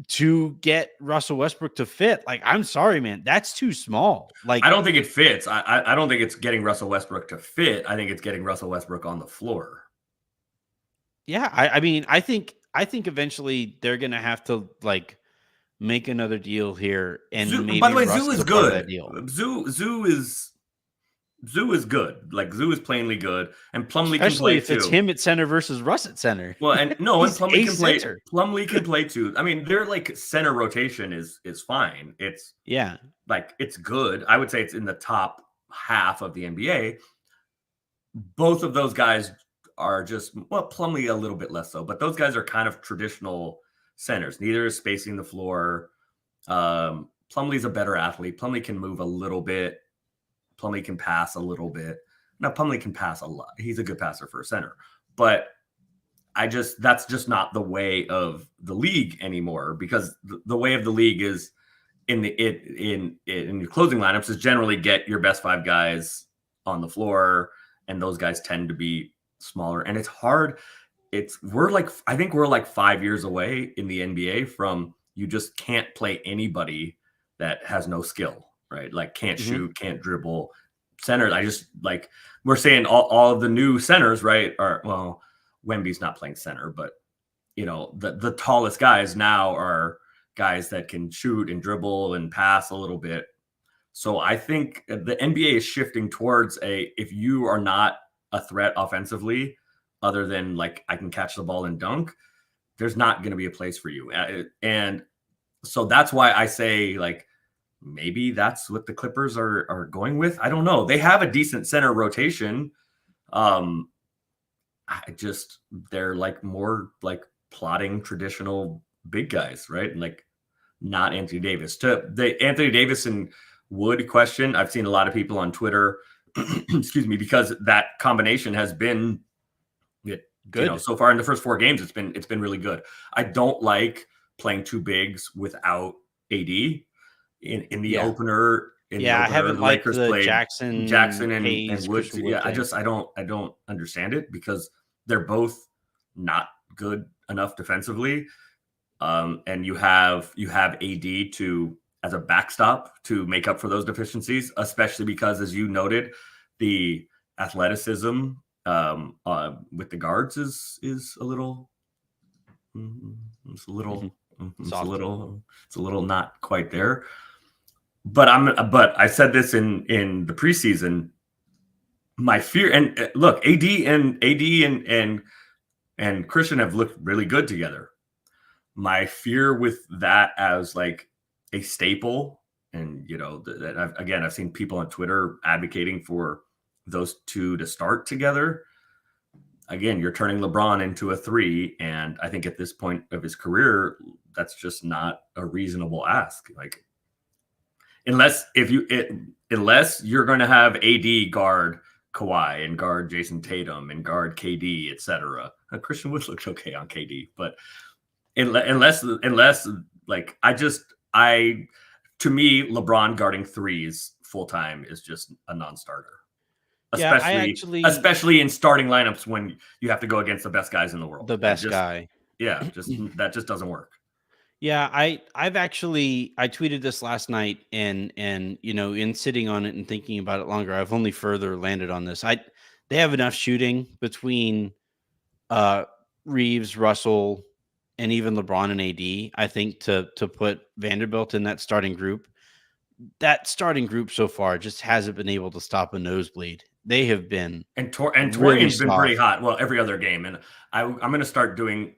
to get Russell Westbrook to fit, like I'm sorry, man, that's too small. Like I don't think it fits. I don't think it's getting Russell Westbrook to fit. I think it's getting Russell Westbrook on the floor. Yeah, I mean, I think eventually they're gonna have to like make another deal here, and maybe. By the way, Russ Zoo is good. Zoo is good. Like Zoo is plainly good, and Plumlee can play if it's him at center versus Russ at center. Well, and no, and Plumlee can play. Plumlee can play too. I mean, their like center rotation is fine. It's like it's good. I would say it's in the top half of the NBA. Both of those guys are just Plumlee a little bit less so, but those guys are kind of traditional centers. Neither is spacing the floor. Plumlee's a better athlete. Plumlee can move a little bit. Plumlee can pass a little bit. Now Plumlee can pass a lot. He's a good passer for a center, but that's just not the way of the league anymore, because the way of the league is in your closing lineups is generally get your best 5 guys on the floor, and those guys tend to be smaller, and it's hard. I think we're like 5 years away in the NBA from you just can't play anybody that has no skill, right? Like can't shoot, can't dribble. Centers, I just like we're saying all of the new centers, right? Wemby's not playing center, but the tallest guys now are guys that can shoot and dribble and pass a little bit. So I think the NBA is shifting towards if you are not a threat offensively, other than like I can catch the ball and dunk, there's not going to be a place for you. And so that's why I say like maybe that's what the Clippers are going with. I don't know. They have a decent center rotation. They're like more like plotting traditional big guys, right? Like not Anthony Davis. To the Anthony Davis and Wood question, I've seen a lot of people on Twitter, excuse me, because that combination has been Good. So far in the first 4 games, it's been really good. I don't like playing 2 bigs without AD in the opener. I haven't the liked Lakers the played Jackson and Hayes, Wood. Christian Wood thing. I don't understand it because they're both not good enough defensively. And you have AD as a backstop to make up for those deficiencies, especially because, as you noted, the athleticism with the guards is a little it's a little not quite there. But I said this in the preseason. My fear, and look, AD and Christian have looked really good together. My fear with that as like a staple, and I've seen people on Twitter advocating for those two to start together. Again, you're turning LeBron into a 3, and I think at this point of his career, that's just not a reasonable ask. Like, unless you're going to have AD guard Kawhi and guard Jason Tatum and guard KD, etc. Christian Wood looks okay on KD, but unless like to me, LeBron guarding 3s full time is just a non-starter. Especially in starting lineups when you have to go against the best guys in the world. The best guy. Yeah, that just doesn't work. Yeah, I tweeted this last night, and in sitting on it and thinking about it longer, I've only further landed on this. They have enough shooting between Reeves, Russell, and even LeBron and AD, I think, to put Vanderbilt in that starting group. That starting group so far just hasn't been able to stop a nosebleed. They have been, and Torian's been pretty hot. Well, every other game, and I'm going to start doing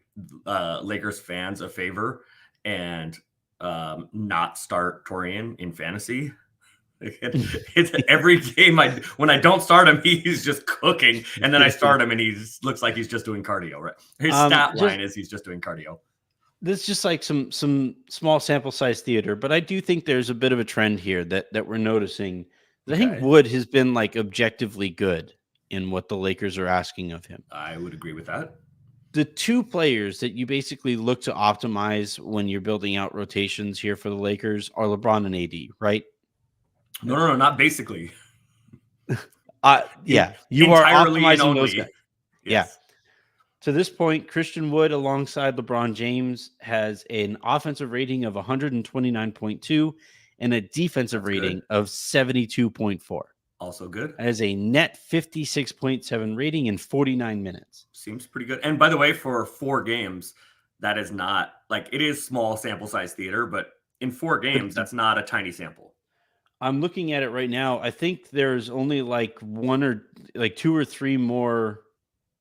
Lakers fans a favor and not start Torian in fantasy. It's every game when I don't start him, he's just cooking, and then I start him and he looks like he's just doing cardio. Right, his stat line is he's just doing cardio. This is just like some small sample size theater, but I do think there's a bit of a trend here that we're noticing. Okay. I think Wood has been like objectively good in what the Lakers are asking of him. I would agree with that. The 2 players that you basically look to optimize when you're building out rotations here for the Lakers are LeBron and AD, right? No, not basically. You are optimizing those guys. Yes. Yeah. To this point, Christian Wood alongside LeBron James has an offensive rating of 129.2 and a defensive rating of 72.4. Also good. That is a net 56.7 rating in 49 minutes. Seems pretty good. And by the way, for 4 games, that is not like, it is small sample size theater, but in 4 games, that's not a tiny sample. I'm looking at it right now. I think there's only like 2 or 3 more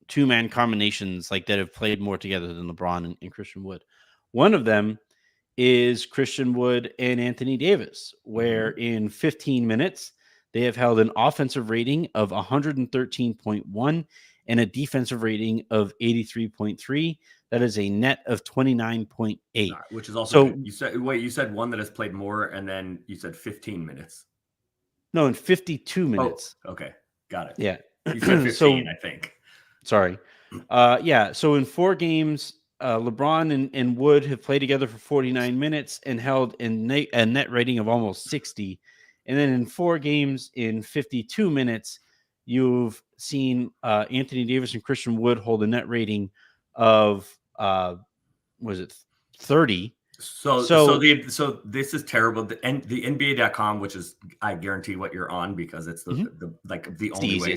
2-man combinations like that have played more together than LeBron and Christian Wood. One of them is Christian Wood and Anthony Davis, where in 15 minutes they have held an offensive rating of 113.1 and a defensive rating of 83.3. That is a net of 29.8, which is also good. You said one that has played more, and then you said 15 minutes. No, in 52 minutes. Oh, okay, got it. Yeah, you said 15, I think. Sorry. So in 4 games, LeBron and Wood have played together for 49 minutes and held a net rating of almost 60. And then in 4 games in 52 minutes, you've seen Anthony Davis and Christian Wood hold a net rating of 30. So this is terrible. The NBA.com, which is, I guarantee what you're on, because it's the only way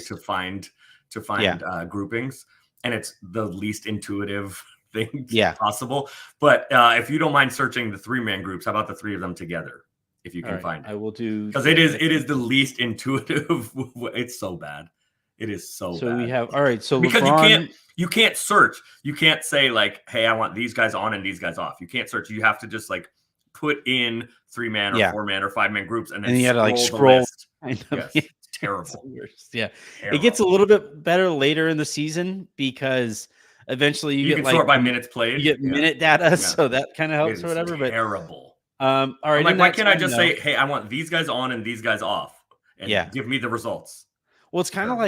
to find groupings, and it's the least intuitive thing possible. But if you don't mind searching the 3-man groups, how about the 3 of them together, if you can find it? I will do, because it is the least intuitive. It's so bad. It is so bad. So we have So because LeBron, you can't search. You can't say like, hey, I want these guys on and these guys off. You can't search. You have to just like put in 3-man or 4-man or 5-man groups, and then you got to like scroll. Yes, it's terrible. Yeah, terrible. It gets a little bit better later in the season because eventually you get can sort by minutes played. You get minute data, so that kind of helps or whatever. Terrible. All right. Like, why can't I just say, hey, I want these guys on and these guys off, and give me the results? Well, it's kind of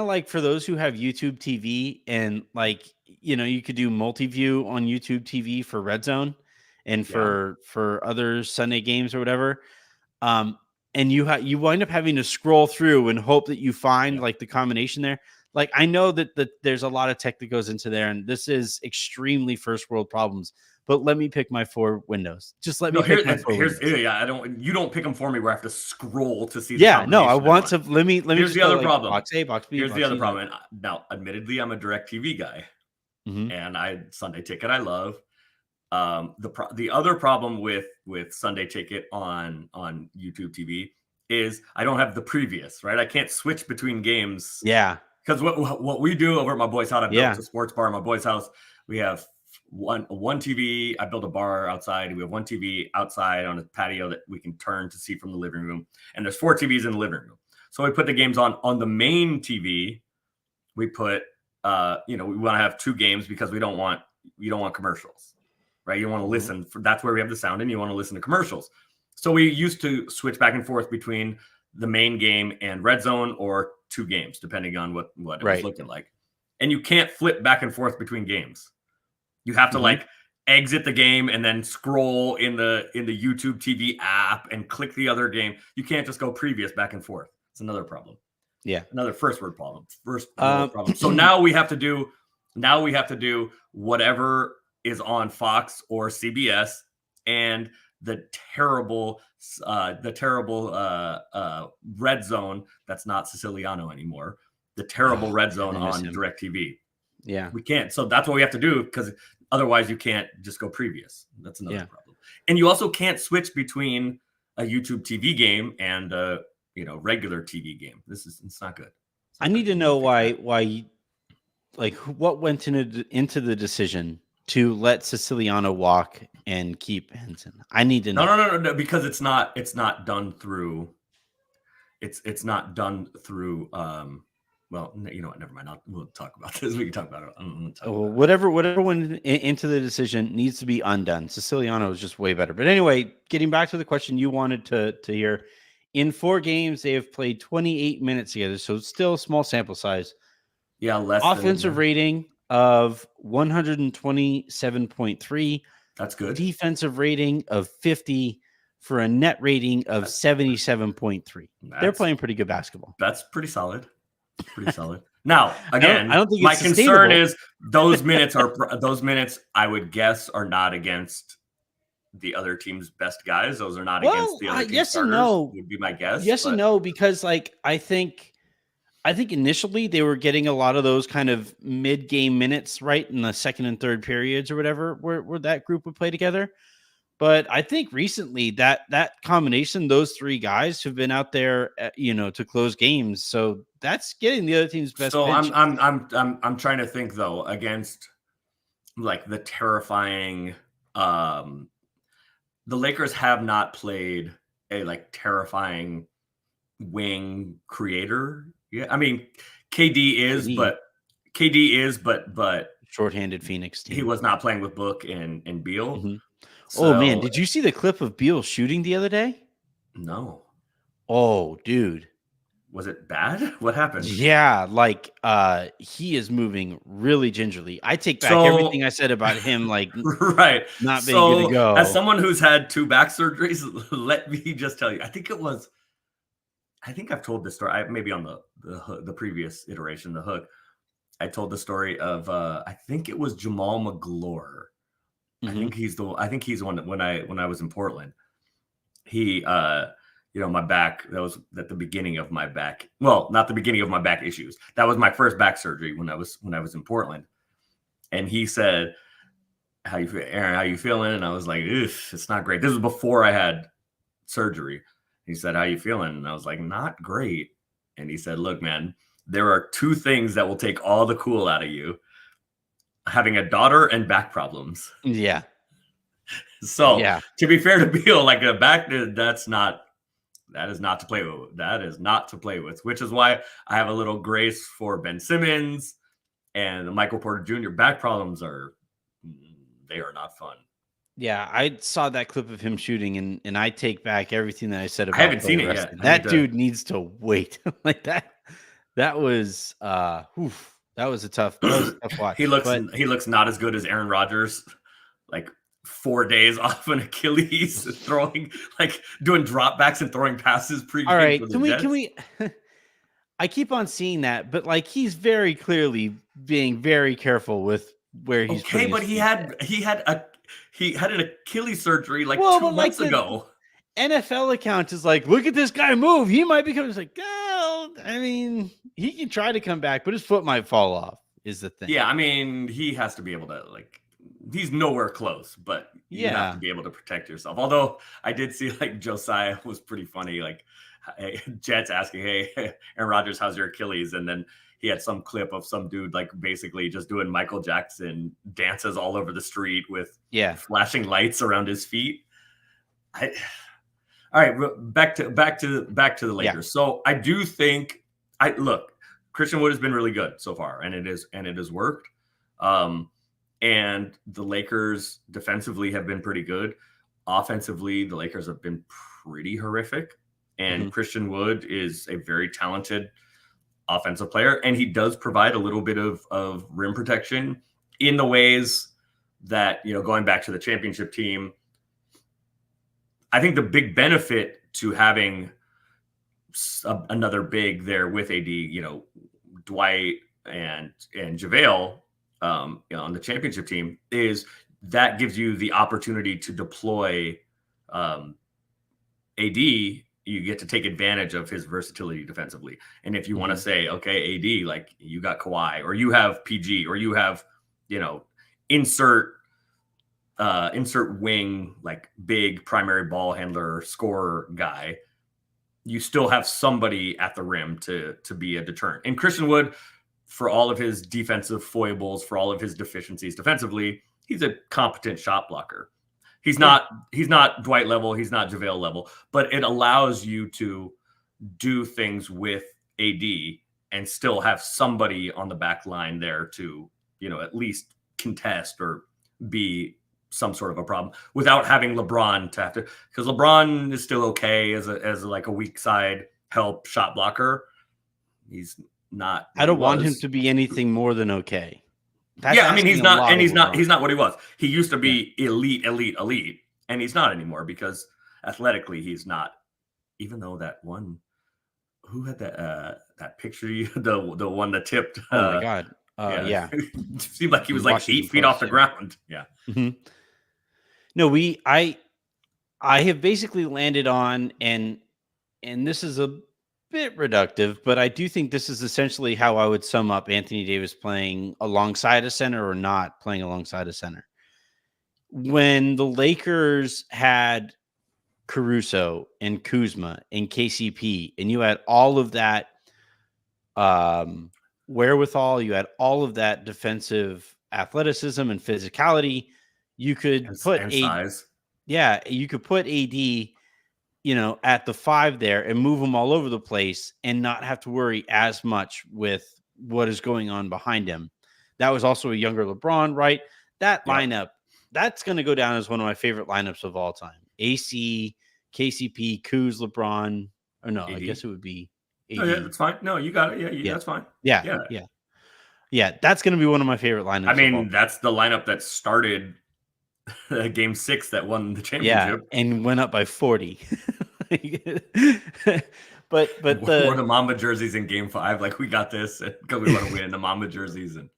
like for those who have YouTube TV and like, you could do multi-view on YouTube TV for Red Zone and for other Sunday games or whatever. And you wind up having to scroll through and hope that you find like the combination there. Like, I know that there's a lot of tech that goes into there, and this is extremely first world problems. But let me pick my 4 windows. Just let me pick my 4 windows. You don't pick them for me where I have to scroll to see. Yeah, no, I want to. Let me. Here's just the other problem. Box A, box B. Here's box the other C, problem. And now, admittedly, I'm a DirecTV guy, and Sunday Ticket I love. The other problem with Sunday Ticket on YouTube TV is I don't have the previous, right? I can't switch between games. Yeah. Because what we do over at my boy's house, I built a sports bar at my boy's house. We have one TV. I built a bar outside. We have one TV outside on a patio that we can turn to see from the living room. And there's 4 TVs in the living room. So we put the games on the main TV. We put, we want to have 2 games because you don't want commercials, right? You want to listen. That's where we have the sound, and you want to listen to commercials. So we used to switch back and forth between the main game and Red Zone, or 2 games, depending on what it was looking like. And you can't flip back and forth between games. You have to like exit the game and then scroll in the YouTube TV app and click the other game. You can't just go previous back and forth. It's another problem. Yeah. Another first world problem. So now we have to do whatever is on Fox or CBS, and the terrible Red Zone that's not Siciliano anymore. The terrible Red Zone on DirecTV. Yeah, we can't. So that's what we have to do, because otherwise you can't just go previous. That's another problem. And you also can't switch between a YouTube TV game and a regular TV game. It's not good. I need to know why like what went into the decision to let Siciliano walk and keep Henson. I need to know. No, because it's not done through. It's not done through. Well, you know what? Never mind. We'll talk about this. We can talk about it. Whatever went into the decision needs to be undone. Siciliano is just way better. But anyway, getting back to the question you wanted to hear, in 4 games they have played 28 minutes together, so it's still a small sample size. Yeah, less offensive rating of 127.3. That's good. Defensive rating of 50 for a net rating of 77.3. They're playing pretty good basketball. That's pretty solid. Pretty solid. Now, again, I don't think my concern is those minutes I would guess are not against the other team's best guys. Those are not against the other team's starters. And no would be my guess. Yes and no, because like I think initially they were getting a lot of those kind of mid-game minutes, right, in the second and third periods or whatever, where that group would play together. But I think recently that combination, those 3 guys have been out there, to close games. So that's getting the other team's best. So I'm trying to think though, against like the terrifying. The Lakers have not played a like terrifying wing creator. Yeah, I mean KD is, but shorthanded Phoenix team. He was not playing with Book and Beal. Mm-hmm. So, man, did you see the clip of Beal shooting the other day? No. Oh, dude. Was it bad? What happened? Yeah, like he is moving really gingerly. I take back everything I said about him, like right, not being good to go. As someone who's had 2 back surgeries, let me just tell you, I think I've told this story. Maybe on the previous iteration, the hook. I told the story of I think it was Jamal McGlure. I think he's the one that when I was in Portland, he my back, that was at the beginning of my back. Well, not the beginning of my back issues. That was my first back surgery when I was in Portland. And he said, "How you feel, Aaron? How you feeling?" And I was like, "It's not great." This was before I had surgery. He said, "How you feeling?" And I was like, "Not great." And he said, "Look, man, there are 2 things that will take all the cool out of you: having a daughter and back problems." Yeah. So to be fair to Beal, like a back, that is not to play with. That is not to play with, which is why I have a little grace for Ben Simmons and Michael Porter Jr. Back problems they are not fun. Yeah, I saw that clip of him shooting, and I take back everything that I said about. I haven't seen it yet. That dude needs to wait like that. That was that was a tough watch. He looks not as good as Aaron Rodgers, like 4 days off an Achilles, throwing like doing dropbacks and throwing passes pregame. All right, for the Jets. can we? I keep on seeing that, but like he's very clearly being very careful with where he's. Okay, but he had an Achilles surgery like 2 months ago. NFL account is like, look at this guy move. He might become. It's like, well, I mean, he can try to come back, but his foot might fall off. Is the thing. Yeah, I mean, he has to be able to like. He's nowhere close, but you have to be able to protect yourself. Although I did see like Josiah was pretty funny, like Jets asking, "Hey, Aaron Rodgers, how's your Achilles?" And then he had some clip of some dude like basically just doing Michael Jackson dances all over the street with flashing lights around his feet. All right, back to the Lakers. Yeah. So I do think Christian Wood has been really good so far, and it has worked. And the Lakers defensively have been pretty good. Offensively, the Lakers have been pretty horrific. And Christian Wood is a very talented offensive player, and he does provide a little bit of rim protection in the ways that, going back to the championship team, I think the big benefit to having another big there with AD, Dwight and JaVale, on the championship team, is that gives you the opportunity to deploy AD. You get to take advantage of his versatility defensively. And if you want to say, okay, AD, like you got Kawhi, or you have PG, or you have, insert wing, like big primary ball handler, scorer guy, you still have somebody at the rim to be a deterrent. And Christian Wood, for all of his defensive foibles, for all of his deficiencies defensively, he's a competent shot blocker. He's not Dwight level, he's not JaVale level, but it allows you to do things with AD and still have somebody on the back line there to, at least contest or be some sort of a problem without having LeBron to have to, because LeBron is still okay as like a weak side help shot blocker. He's not. I don't want him to be anything more than okay. He's not what he was. He used to be elite, and he's not anymore because athletically he's not. Even though that one, who had that picture, the one that tipped. Oh my God! It seemed like he was like 8 feet off the ground. Yeah. Mm-hmm. No, I have basically landed on, and this is a bit reductive, but I do think this is essentially how I would sum up Anthony Davis playing alongside a center or not playing alongside a center. When the Lakers had Caruso and Kuzma and KCP, and you had all of that wherewithal, you had all of that defensive athleticism and physicality, you could put size. Yeah, you could put AD, at the 5 there and move them all over the place and not have to worry as much with what is going on behind him. That was also a younger LeBron, right? That lineup, that's going to go down as one of my favorite lineups of all time. AC, KCP, Kuz, LeBron. Or no, AD. I guess it would be AD. Oh, yeah, that's fine. No, you got it. Yeah, that's fine. Yeah, that's going to be one of my favorite lineups. I mean, that's the lineup that started Game 6 that won the championship. Yeah, and went up by 40. but wore the Mamba jerseys in Game 5, like we got this because we want to win the Mamba jerseys. And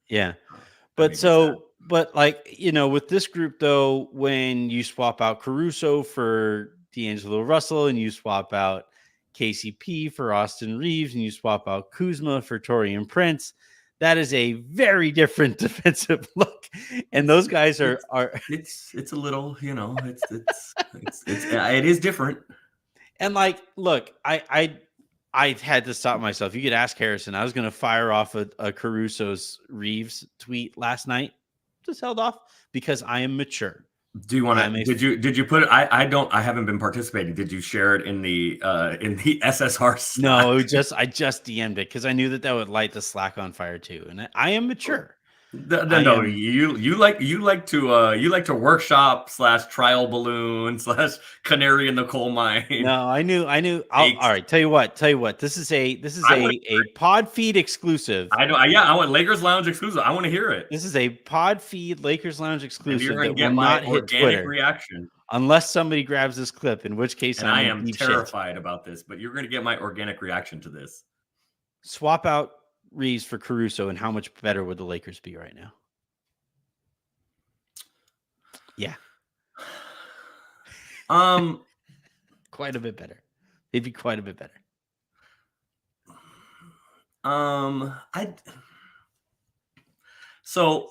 with this group though, when you swap out Caruso for D'Angelo Russell and you swap out KCP for Austin Reeves and you swap out Kuzma for Taurean Prince, that is a very different defensive look. And those guys are it's a little, it is different. And like, look, I had to stop myself. You could ask Harrison. I was going to fire off a Caruso's Reeves tweet last night. Just held off because I am mature. Do you want to? Did you put it? I haven't been participating. Did you share it in the SSR Slack? No, I just DM'd it because I knew that would light the Slack on fire too. And I am mature. No, you like to workshop / trial balloon / canary in the coal mine. No, I knew. All right, tell you what. This is a pod feed exclusive. I know. Yeah, I want Lakers Lounge exclusive. I want to hear it. This is a pod feed Lakers Lounge exclusive that will not hit Twitter reaction unless somebody grabs this clip. In which case, I am terrified about this. But you're going to get my organic reaction to this. Swap out Reeves for Caruso, and how much better would the Lakers be right now? Yeah. Quite a bit better. They'd be quite a bit better.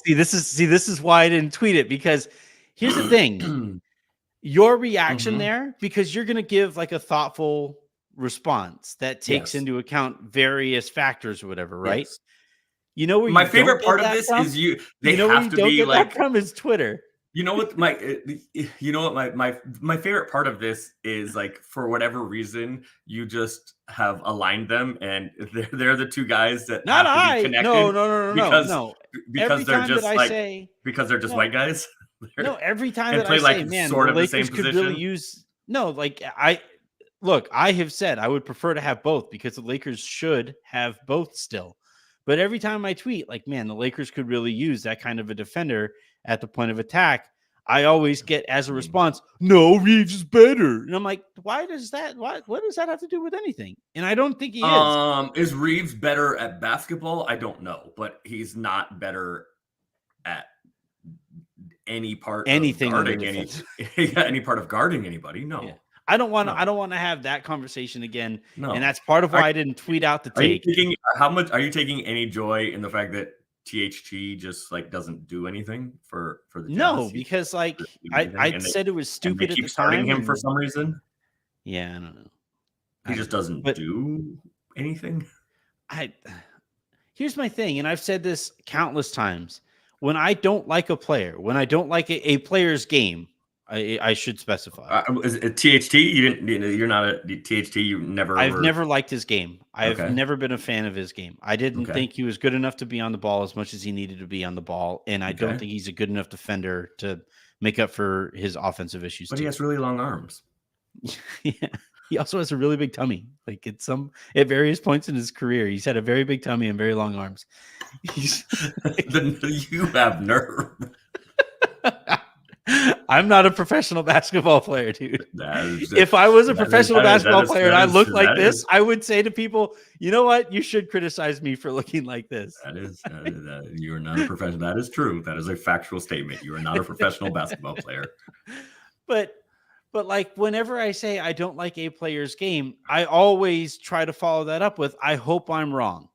This is why I didn't tweet it, because here's the thing. Your reaction there, because you're going to give like a thoughtful response that takes into account various factors or whatever, right? Yes. You know where my favorite part of this is they have to be like from is Twitter. You know what my favorite part of this is, like, for whatever reason you just have aligned them, and they're the two guys that not have to I be connected. No. Because they're just like because they're just white guys. No, every time that play I say, like man, sort the of the Lakers same could position. really use I have said I would prefer to have both, because the Lakers should have both still. But every time I tweet, like, man, the Lakers could really use that kind of a defender at the point of attack, I always get as a response, no, Reeves is better. And I'm like, what does that have to do with anything? And I don't think he is. Is Reeves better at basketball? I don't know, but he's not better at any part of guarding any part of guarding anybody. No. Yeah. I don't want to have that conversation again. No. And that's part of why I didn't tweet out the take. Are you taking any joy in the fact that THT just like doesn't do anything for the Jazz? No, because like I said it was stupid at the time. Starting him for some reason. Yeah, I don't know. He just doesn't do anything. Here's my thing, and I've said this countless times. When I don't like a player, when I don't like a player's game, I should specify. Is it THT? You're not a THT. I've never liked his game. I've never been a fan of his game. I didn't think he was good enough to be on the ball as much as he needed to be on the ball, and I don't think he's a good enough defender to make up for his offensive issues. But he has really long arms. Yeah, he also has a really big tummy. Like at various points in his career, he's had a very big tummy and very long arms. You have nerve. I'm not a professional basketball player, dude. If I was a professional basketball player and I looked like this, I would say to people, you know what? You should criticize me for looking like this. You are not a professional. That is true. That is a factual statement. You are not a professional basketball player. But like whenever I say I don't like a player's game, I always try to follow that up with, I hope I'm wrong.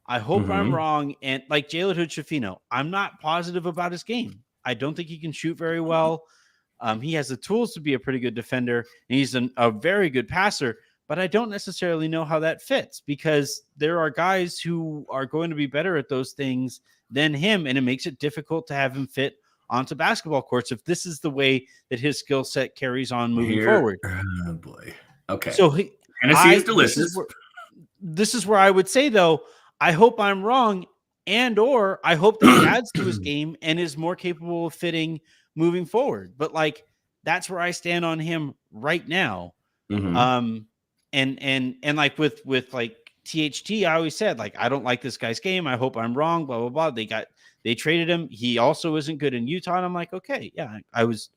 I hope I'm wrong. And like Jalen Hood-Schifino, I'm not positive about his game. I don't think he can shoot very well. He has the tools to be a pretty good defender, and he's a very good passer, but I don't necessarily know how that fits, because there are guys who are going to be better at those things than him, and it makes it difficult to have him fit onto basketball courts if this is the way that his skill set carries on moving forward. Oh, boy. Okay. So Tennessee is delicious. This is where I would say, though, I hope I'm wrong, or I hope that he adds to his game and is more capable of fitting moving forward. But like, that's where I stand on him right now. And like with like THT, I always said, like, I don't like this guy's game. I hope I'm wrong, blah, blah, blah. They traded him. He also isn't good in Utah. And I'm like, okay, yeah, I was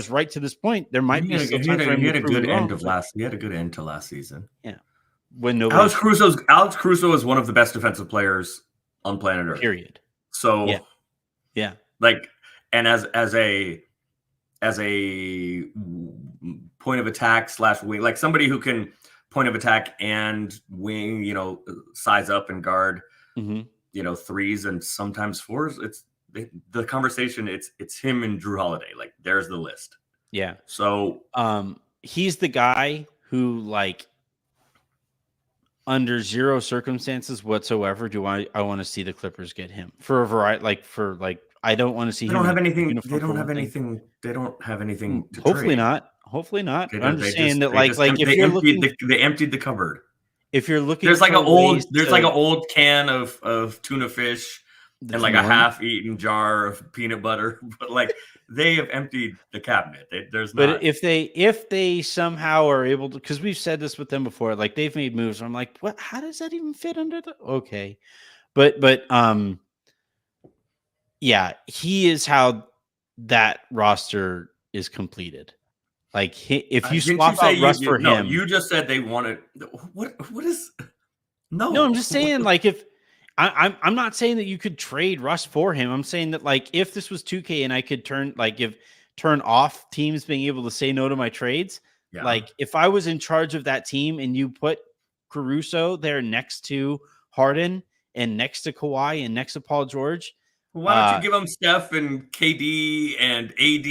right to this point. There might be some time for him. He had a good end to last season. Yeah. When Alex Caruso is one of the best defensive players on planet Earth. Period. So yeah. Like, and as a point of attack / wing, like somebody who can point of attack and wing, size up and guard, threes and sometimes fours. It's the conversation. It's him and Drew Holiday. Like, there's the list. Yeah. So he's the guy who, like, under zero circumstances whatsoever do I want to see the Clippers get him for a variety. I don't want to see. They don't have anything. They don't have anything to Hopefully trade. not. I'm just saying that if you're looking, they emptied the cupboard. If you're looking, there's like an old can of tuna fish and like a half-eaten jar of peanut butter, but like they have emptied the cabinet. But if they somehow are able to, because we've said this with them before, like they've made moves. I'm like, what? How does that even fit under the? Okay, but yeah, he is how that roster is completed. Like if you swap out Russ for him, you just said they wanted what is no, I'm just saying like if I'm not saying that you could trade Russ for him. I'm saying that like if this was 2K and I could turn off teams being able to say no to my trades, like if I was in charge of that team and you put Caruso there next to Harden and next to Kawhi and next to Paul George. Why don't you give them Steph and KD and AD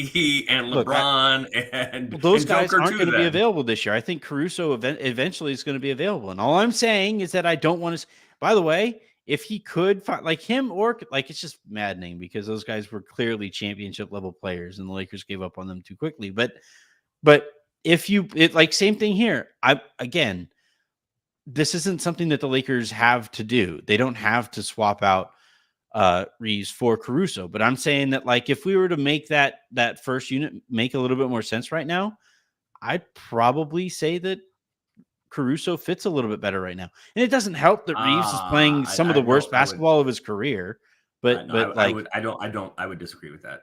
and LeBron and those guys Joker aren't going to be available this year. I think Caruso eventually is going to be available. And all I'm saying is that I don't want to. By the way, if he could find like him or like it's just maddening because those guys were clearly championship level players and the Lakers gave up on them too quickly. But if like same thing here. Again, this isn't something that the Lakers have to do. They don't have to swap out Reeves for Caruso. But I'm saying that like if we were to make that first unit make a little bit more sense right now, I'd probably say that Caruso fits a little bit better right now. And it doesn't help that Reeves is playing some of the worst basketball of his career. But I would disagree with that.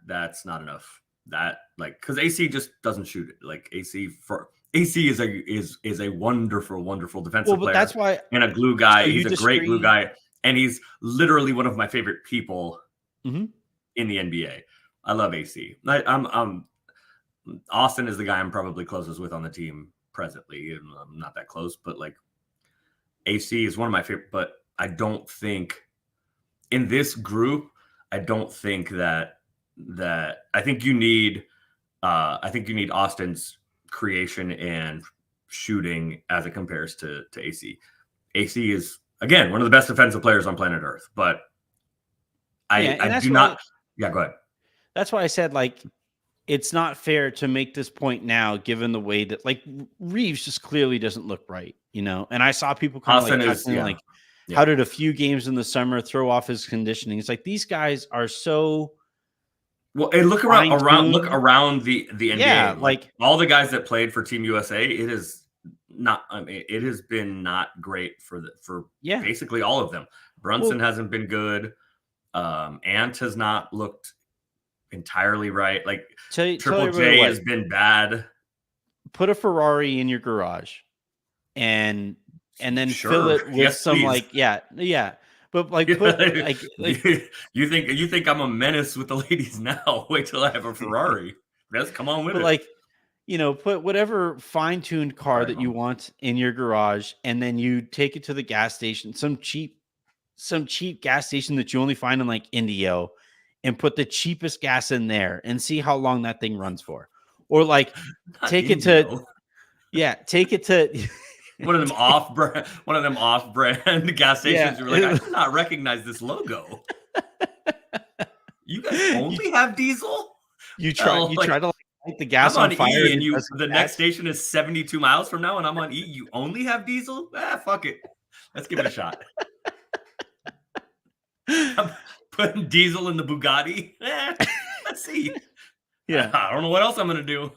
That's not enough. That like because AC just doesn't shoot it. Like AC is a wonderful defensive player. That's why and a glue guy. So he's a great glue guy. And he's literally one of my favorite people in the NBA. I love AC. Austin is the guy I'm probably closest with on the team presently. I'm not that close, but like AC is one of my favorite. But I don't think in this group, I don't think that I think you need Austin's creation and shooting as it compares to AC. AC is again one of the best defensive players on planet Earth, but I do not. Yeah, go ahead. That's why I said like it's not fair to make this point now, given the way that like Reeves just clearly doesn't look right, you know. And I saw people kind of how did a few games in the summer throw off his conditioning? It's like these guys are so. Well, and look around the NBA. Yeah, like all the guys that played for Team USA, it is not. I mean, it has been not great for basically all of them. Brunson hasn't been good. Ant has not looked entirely right. Like Triple J has been bad. Put a Ferrari in your garage, and then fill it with some please. But like, put, like you think I'm a menace with the ladies now? Wait till I have a Ferrari. Yes, come on with it. Like, put whatever fine-tuned car that you want in your garage, and then you take it to the gas station, some cheap gas station that you only find in like Indio, and put the cheapest gas in there and see how long that thing runs for. Or like take it to one of them off-brand gas stations. You're like, I do not recognize this logo. You guys only have diesel? You try to light the gas on fire, E and the next station is 72 miles from now, and I'm on E. You only have diesel? Fuck it. Let's give it a shot. I'm putting diesel in the Bugatti. Let's see. Yeah, I don't know what else I'm gonna do.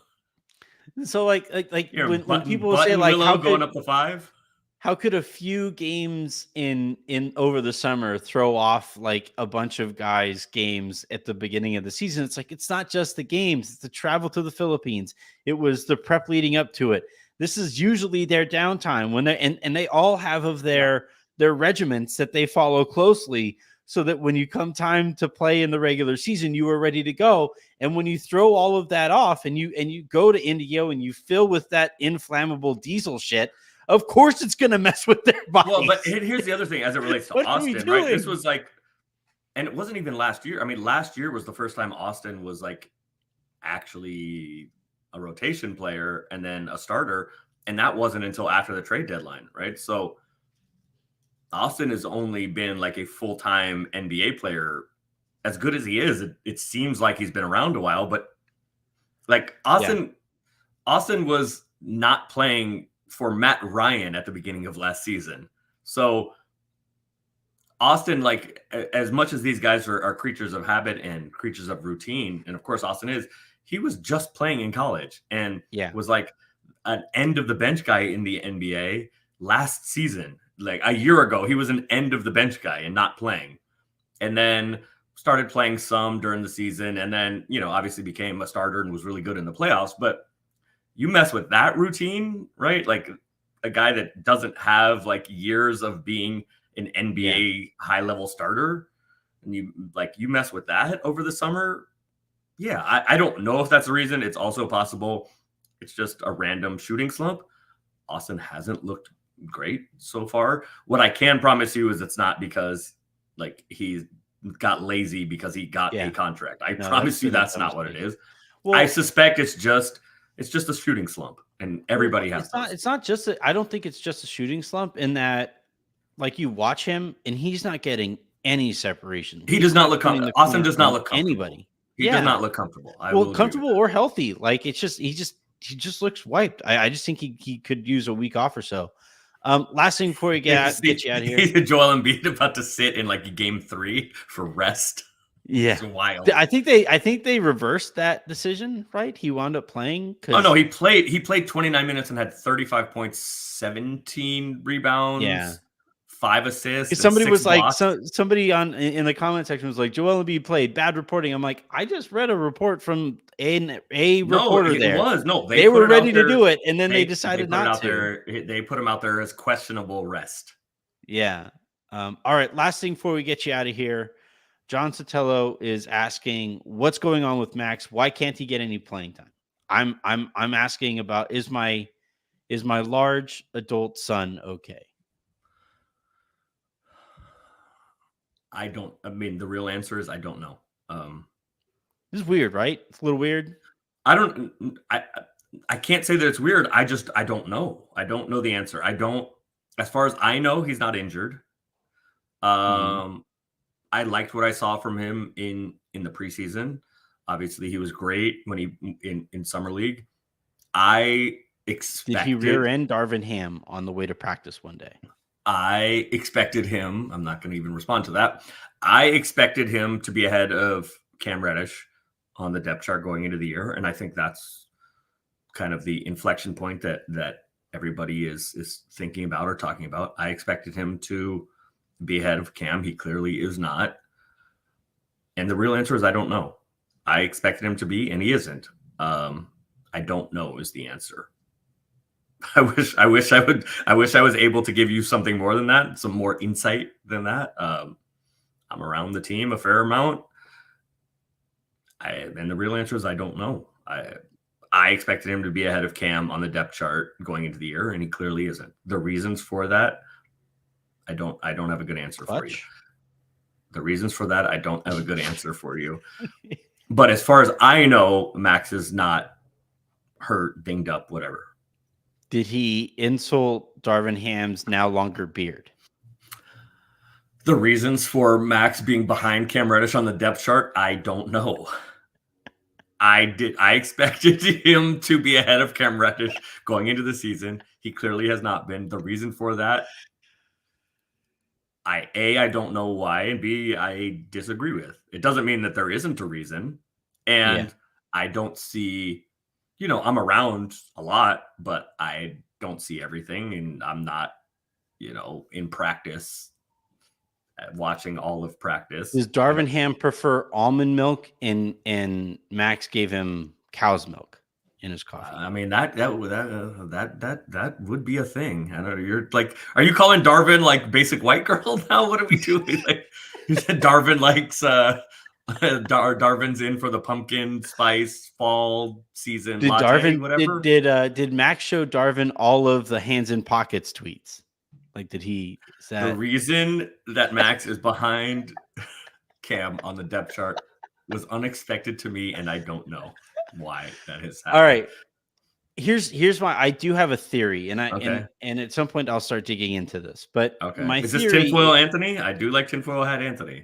So when people say like how going up to 5, how could a few games in over the summer throw off like a bunch of guys' games at the beginning of the season? It's like it's not just the games; it's the travel to the Philippines. It was the prep leading up to it. This is usually their downtime when they and they all have of their regiments that they follow closely, so that when you come time to play in the regular season, you are ready to go. And when you throw all of that off and you go to Indio and you fill with that inflammable diesel shit, of course it's going to mess with their bodies. Well, but here's the other thing as it relates to Austin, right? This was like, and it wasn't even last year. I mean, last year was the first time Austin was like actually a rotation player and then a starter. And that wasn't until after the trade deadline, right? So Austin has only been like a full-time NBA player. As good as he is, it seems like he's been around a while, but like Austin was not playing for Matt Ryan at the beginning of last season. So Austin, like as much as these guys are creatures of habit and creatures of routine, and of course Austin is, he was just playing in college and was like an end of the bench guy in the NBA last season. Like a year ago, he was an end of the bench guy and not playing. And then started playing some during the season, and then, obviously became a starter and was really good in the playoffs. But you mess with that routine, right? Like a guy that doesn't have like years of being an NBA high-level starter, and you mess with that over the summer. Yeah, I don't know if that's the reason. It's also possible it's just a random shooting slump. Austin hasn't looked great so far. What I can promise you is it's not because like he got lazy because he got a contract. I promise you that's not what it is. Well, I suspect it's just a shooting slump, and everybody has. It's not just. I don't think it's just a shooting slump in that, like, you watch him and he's not getting any separation. He does not look comfortable. Austin does not look comfortable. Anybody. He does not look comfortable. Comfortable or healthy. Like he just looks wiped. I just think he could use a week off or so. Last thing before we get you out of here. Joel Embiid about to sit in like game 3 for rest. Yeah, it's wild. I think they reversed that decision, right? He wound up playing. Oh no, he played 29 minutes and had 35 points, 17 rebounds, 5 assists. Somebody was blocks. Like, somebody in the comment section was like, Joel Embiid played, bad reporting. I'm like, I just read a report from a reporter there. They were ready to do it, and then they decided not to. They put him out there as questionable rest. Yeah. All right. Last thing before we get you out of here, John Sotelo is asking, what's going on with Max? Why can't he get any playing time? I'm asking about, is my large adult son okay? The real answer is I don't know. This is weird, right? It's a little weird. I can't say that it's weird. I don't know. I don't know the answer. As far as I know, he's not injured. I liked what I saw from him in the preseason. Obviously, he was great when he in summer league. Did he rear end Darvin Ham on the way to practice one day? I expected him. I'm not going to even respond to that. I expected him to be ahead of Cam Reddish on the depth chart going into the year, and I think that's kind of the inflection point that everybody is thinking about or talking about. I expected him to be ahead of Cam. He clearly is not. And the real answer is I don't know. I expected him to be, and he isn't. I don't know is the answer. I wish I was able to give you something more than that, some more insight than that. I'm around the team a fair amount. And the real answer is I don't know. I expected him to be ahead of Cam on the depth chart going into the year, and he clearly isn't. The reasons for that, I don't have a good answer for you. The reasons for that, I don't have a good answer for you. But as far as I know, Max is not hurt, dinged up, whatever. Did he insult Darvin Ham's now longer beard? The reasons for Max being behind Cam Reddish on the depth chart, I don't know. I expected him to be ahead of Cam Reddish going into the season. He clearly has not been. The reason for that, I don't know why, and B, I disagree with. It doesn't mean that there isn't a reason. And I don't see, I'm around a lot, but I don't see everything, and I'm not, in practice, watching all of practice. Does Darvin Ham prefer almond milk, and Max gave him cow's milk in his coffee? I mean, that would be a thing. I don't know. You're like, are you calling Darvin like basic white girl now? What are we doing? Like, you said Darvin likes Darvin's in for the pumpkin spice fall season. Did latte, Darvin whatever? Did Max show Darvin all of the hands in pockets tweets? Like, did he? The reason that Max is behind Cam on the depth chart was unexpected to me, and I don't know why that has happened. All right, here's why I do have a theory, and and at some point I'll start digging into this. But is this tinfoil Anthony? I do like tinfoil hat Anthony.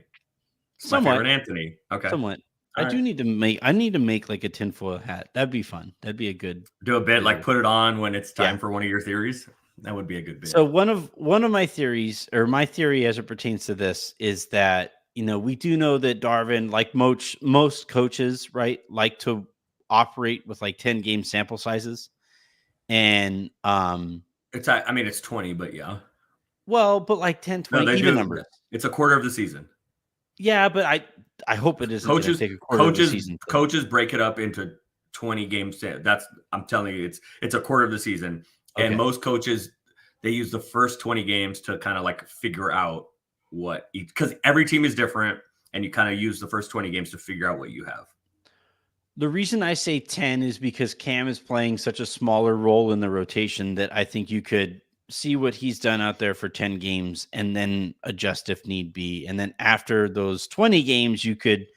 Somewhat. My favorite Anthony. Okay. Somewhat. I need to make like a tinfoil hat. That'd be fun. That'd be a good. Do a bit like put it on when it's time for one of your theories. That would be a good bid. So one of my theories, or my theory as it pertains to this, is that, we do know that Darvin, like most coaches, right, like to operate with like 10 game sample sizes. And it's 20, but yeah. Well, but like 10, 20, No, they even do. numbers. It's a quarter of the season. Yeah, but I hope it isn't going to take a quarter of the season. Coaches break it up into 20 games. I'm telling you, it's a quarter of the season. Okay. And most coaches, they use the first 20 games to kind of like figure out because every team is different, and you kind of use the first 20 games to figure out what you have. The reason I say 10 is because Cam is playing such a smaller role in the rotation that I think you could see what he's done out there for 10 games and then adjust if need be. And then after those 20 games, you could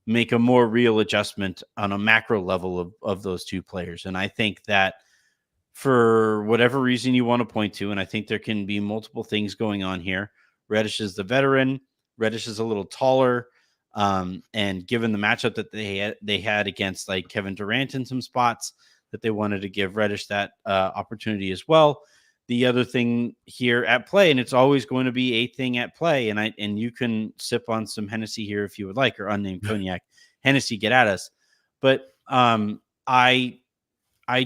make a more real adjustment on a macro level of those two players. And I think that for whatever reason you want to point to, and I think there can be multiple things going on here. Reddish is the veteran. Reddish is a little taller. And given the matchup that they had against like Kevin Durant in some spots, that they wanted to give Reddish that opportunity as well. The other thing here at play, and it's always going to be a thing at play, and you can sip on some Hennessy here if you would like, or unnamed cognac. Hennessy, get at us. But I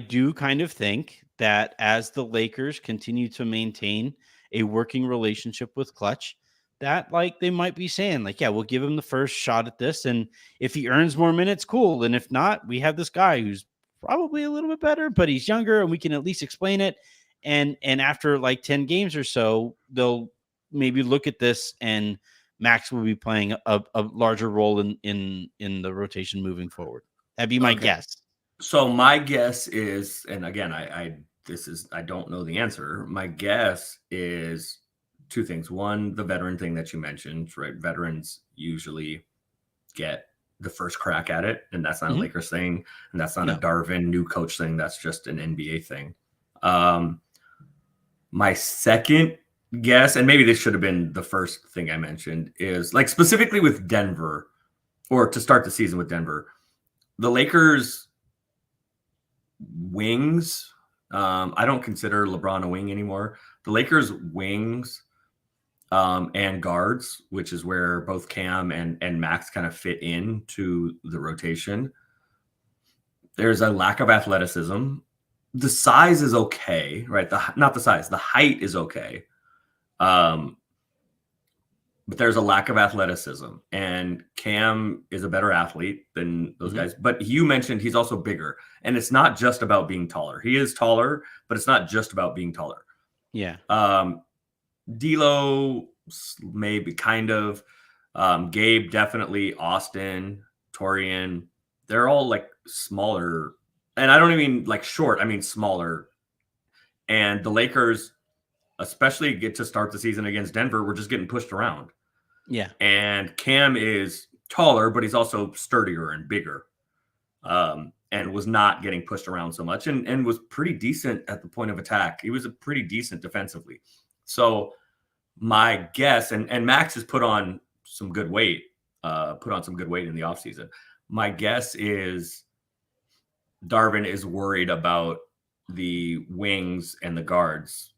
do kind of think that as the Lakers continue to maintain a working relationship with Clutch, that like they might be saying like, yeah, we'll give him the first shot at this, and if he earns more minutes, cool. And if not, we have this guy who's probably a little bit better, but he's younger, and we can at least explain it. And after like 10 games or so, they'll maybe look at this, and Max will be playing a larger role in the rotation moving forward. That'd be my guess. So my guess is, and again, I don't know the answer. My guess is two things. One, the veteran thing that you mentioned, right? Veterans usually get the first crack at it, and that's not a Lakers thing, and that's not a Darvin new coach thing. That's just an NBA thing. My second guess, and maybe this should have been the first thing I mentioned, is like specifically with Denver, or to start the season with Denver, the Lakers wings. I don't consider LeBron a wing anymore. The Lakers wings and guards, which is where both Cam and Max kind of fit into the rotation. There's a lack of athleticism. The size is okay, right? Not the size, the height is okay. But there's a lack of athleticism, and Cam is a better athlete than those guys. But you mentioned he's also bigger, and it's not just about being taller. He is taller, but it's not just about being taller. Yeah. D'Lo, maybe kind of. Gabe, definitely. Austin, Torian, they're all like smaller. And I don't even mean like short, I mean smaller. And the Lakers, especially get to start the season against Denver, we're just getting pushed around. Yeah. And Cam is taller, but he's also sturdier and bigger. And was not getting pushed around so much, and was pretty decent at the point of attack. He was a pretty decent defensively. So my guess, and Max has put on some good weight in the offseason. My guess is Darvin is worried about the wings and the guards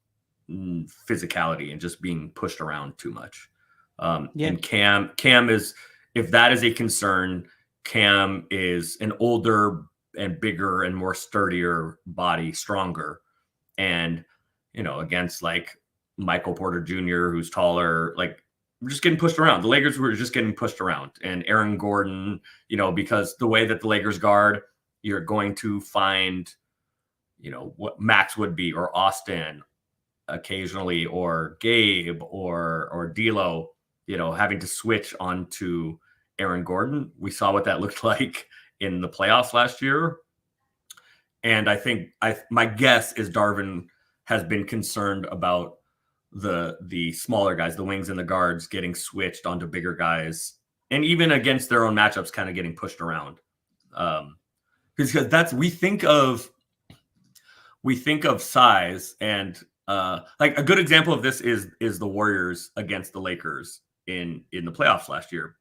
physicality and just being pushed around too much. And Cam is, if that is a concern, Cam is an older and bigger and more sturdier body, stronger. And, against like Michael Porter Jr., who's taller, like we're just getting pushed around. The Lakers were just getting pushed around. And Aaron Gordon, because the way that the Lakers guard, you're going to find, what Max would be, or Austin occasionally, or Gabe or D'Lo, having to switch onto Aaron Gordon. We saw what that looked like in the playoffs last year. And I think my guess is Darvin has been concerned about the smaller guys, the wings and the guards, getting switched onto bigger guys, and even against their own matchups, kind of getting pushed around. Because we think of size, and like a good example of this is the Warriors against the Lakers in the playoffs last year.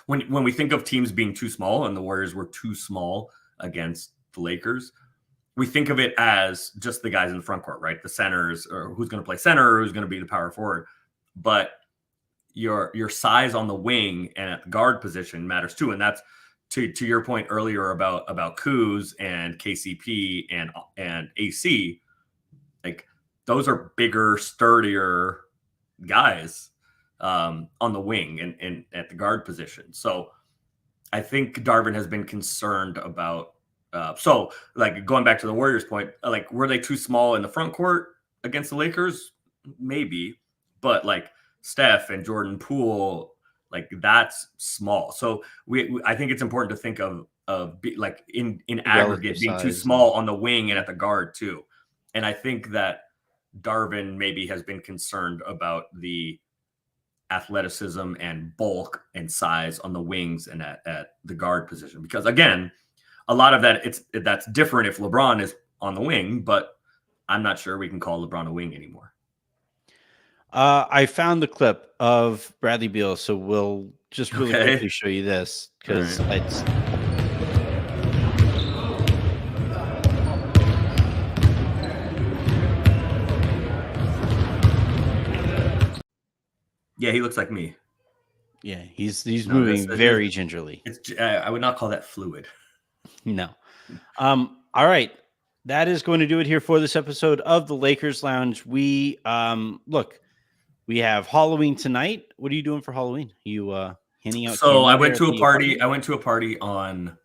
When we think of teams being too small, and the Warriors were too small against the Lakers, we think of it as just the guys in the front court, right? The centers, or who's going to play center, or who's going to be the power forward. But your size on the wing and at the guard position matters too. And that's to your point earlier about Kuz and KCP and AC. Like, those are bigger, sturdier guys on the wing and at the guard position. So I think Darvin has been concerned about. So, like, going back to the Warriors point, like, were they too small in the front court against the Lakers? Maybe, but like Steph and Jordan Poole, like, that's small. So I think it's important to think of like in aggregate being too small on the wing and at the guard too. And I think that Darvin maybe has been concerned about the athleticism and bulk and size on the wings and at the guard position, because again, a lot of that's different if LeBron is on the wing, but I'm not sure we can call LeBron a wing anymore. I found the clip of Bradley Beal, so we'll just really quickly show you this, because it's. Yeah, he looks like me. Yeah, he's moving very gingerly. I would not call that fluid. No. All right. That is going to do it here for this episode of the Lakers Lounge. We look, we have Halloween tonight. What are you doing for Halloween? You handing out? So I went to a party. I went to a party on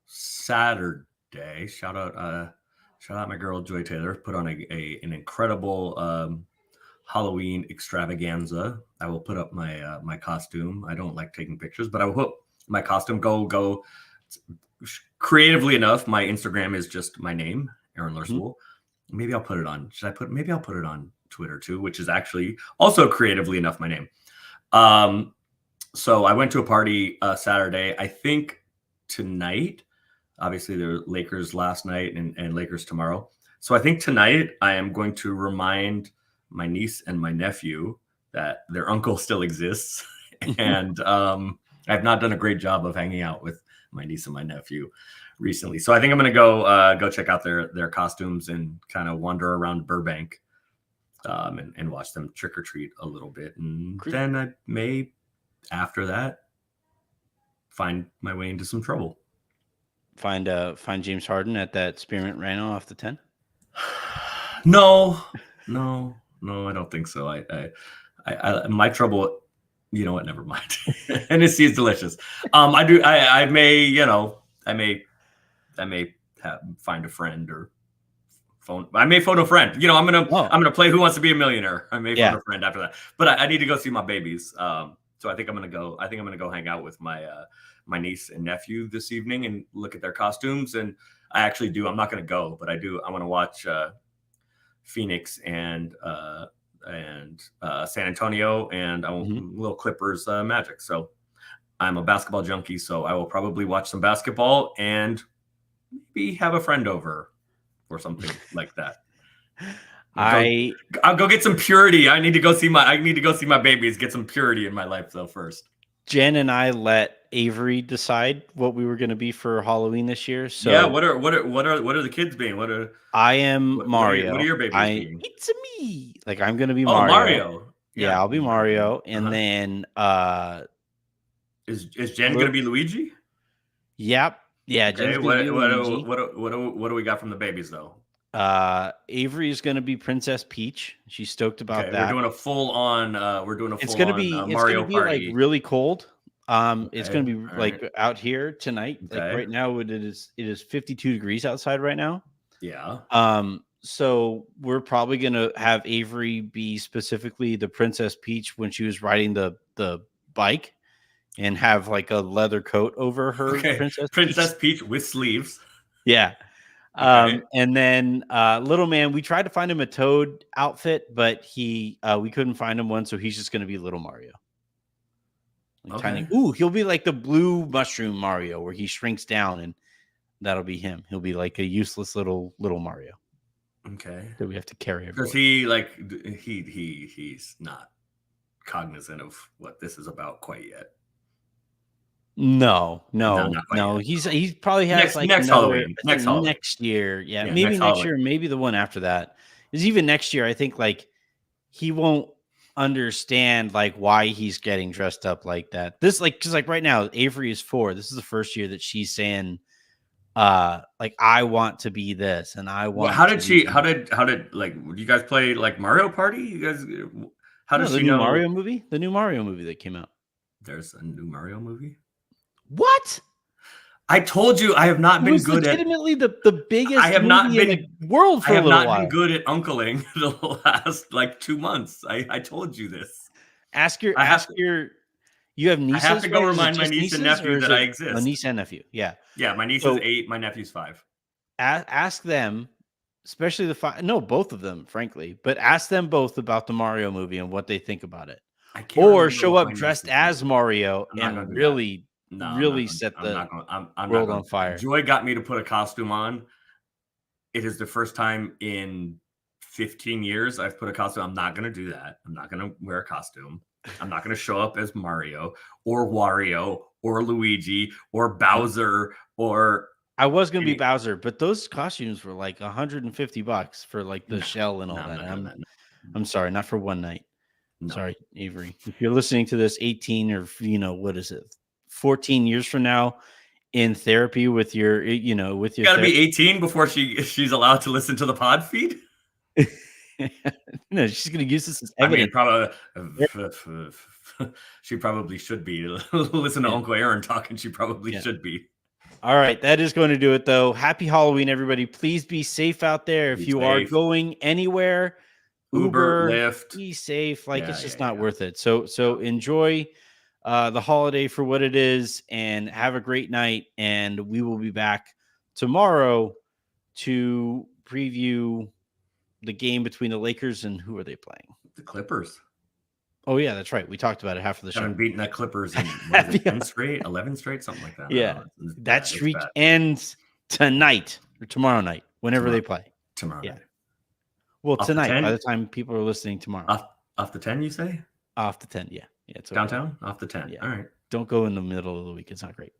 Saturday. Shout out my girl Joy Taylor. Put on an incredible Halloween extravaganza. I will put up my my costume. I don't like taking pictures, but I will put my costume. Go. Creatively enough, my Instagram is just my name, Aaron Larsuel. Maybe I'll put it on. Maybe I'll put it on Twitter too, which is actually also creatively enough my name. So I went to a party Saturday. I think tonight, obviously there were Lakers last night and Lakers tomorrow. So I think tonight I am going to remind my niece and my nephew that their uncle still exists. And I've not done a great job of hanging out with my niece and my nephew recently. So I think I'm going to go check out their costumes and kind of wander around Burbank and watch them trick or treat a little bit. And then I may, after that, find my way into some trouble. Find James Harden at that Spearmint Rhino off the 10? No, I don't think so. I my trouble, you know what? Never mind. Hennessy is delicious. I may find a friend or phone. I may phone a friend. I'm gonna play Who Wants to Be a Millionaire. I may phone a friend after that. But I need to go see my babies. So I think I'm gonna go hang out with my my niece and nephew this evening and look at their costumes. And I actually do. I'm not gonna go, but I do. I want to watch Phoenix and San Antonio and little Clippers Magic. So I'm a basketball junkie, so I will probably watch some basketball and maybe have a friend over or something like that. I'll go get some purity. I need to go see my babies, get some purity in my life though first. Jen and I let Avery decide what we were going to be for Halloween this year. So yeah, what are the kids being? I am Mario. What are your babies being? It's me. Like, I'm going to be Mario. Mario. Yeah, I'll be Mario. And then is Jen going to be Luigi? Yep. Yeah, Jen's going to be Luigi. What do we got from the babies though? Avery is going to be Princess Peach. She's stoked about that. We're doing a full on it's going to be like really cold. It's going to be like out here tonight. Okay. Like right now it is 52 degrees outside right now. Yeah. So we're probably going to have Avery be specifically the Princess Peach when she was riding the bike and have like a leather coat over her. Okay. Princess Peach with sleeves. Yeah. Okay. And then little man, we tried to find him a Toad outfit, but we couldn't find him one, so he's just going to be little Mario. Like tiny. Ooh, he'll be like the blue mushroom Mario, where he shrinks down, and that'll be him. He'll be like a useless little Mario. Okay. That we have to carry everywhere. Does he he's not cognizant of what this is about quite yet? No. Not quite yet. He probably has like Next another Halloween. Next Halloween. next year. Yeah, Yeah, maybe next next Halloween. year, maybe the one after that. Is even next year. I think like he won't understand like why he's getting dressed up like that. This like because like right now Avery is 4. This is the first year that she's saying like I want to be this and I Well, want to be how did like you guys play like Mario Party? You guys how no does the she new know Mario movie, that came out. there's a new Mario movie? What? I told you I have not It been was good at legitimately the I biggest have not movie in been the world I for a have little not been while. good at uncling the last like 2 months. I told you this. Ask your I have to you have I have to nieces, go right? Is it remind my just niece and nieces nephew or is that I it a exist. niece and nephew? Yeah. Yeah, my niece is So 8, my nephew's 5. ask them, especially no, both of them, frankly, but ask them both about the Mario movie and what they think about it. I can't Or remember show what my up niece dressed is gonna as do. Mario I'm not gonna and do that. really, No, really set the I'm not world gonna on fire. Joy got me to put a costume on. It is the first time in 15 years I've put a costume. I'm not gonna do that. I'm not gonna wear a costume. I'm not gonna show up as Mario or Wario or Luigi or Bowser or I was gonna be any Bowser, but those costumes were like $150 for like the no, shell and no, all I'm that. not doing that. I'm sorry, not for one night. No. Sorry, Avery. If you're listening to this 18 or what is it, 14 years from now in therapy with your with You your gotta be therapist. 18 before she's allowed to listen to the pod feed. No, she's gonna use this as I mean, evidence. probably she probably should be. Listen to Yeah, Uncle Aaron talking. She probably yeah. should be. All right, that is going to do it though. Happy Halloween, everybody. Please be safe out there. Be If you are safe. going anywhere, Uber, Uber, Lyft. be safe. Like Yeah, it's just yeah, not yeah. worth it. So enjoy the holiday for what it is and have a great night. And we will be back tomorrow to preview the game between the Lakers and who are they playing? The Clippers Oh, yeah, that's right. We talked about it half of the show. haven't beaten the Clippers in what is it, 10 straight, 11 straight, something like that. I don't Yeah. know. It's That bad. It's streak bad. ends tonight or tomorrow night, whenever they play. Tomorrow Yeah. night. Well, Off the tonight, 10? by the time people are listening tomorrow. Off the 10, you say? Off the 10, yeah. Yeah, it's okay. Downtown? Off the 10. Yeah. All right. Don't go in the middle of the week. It's not great.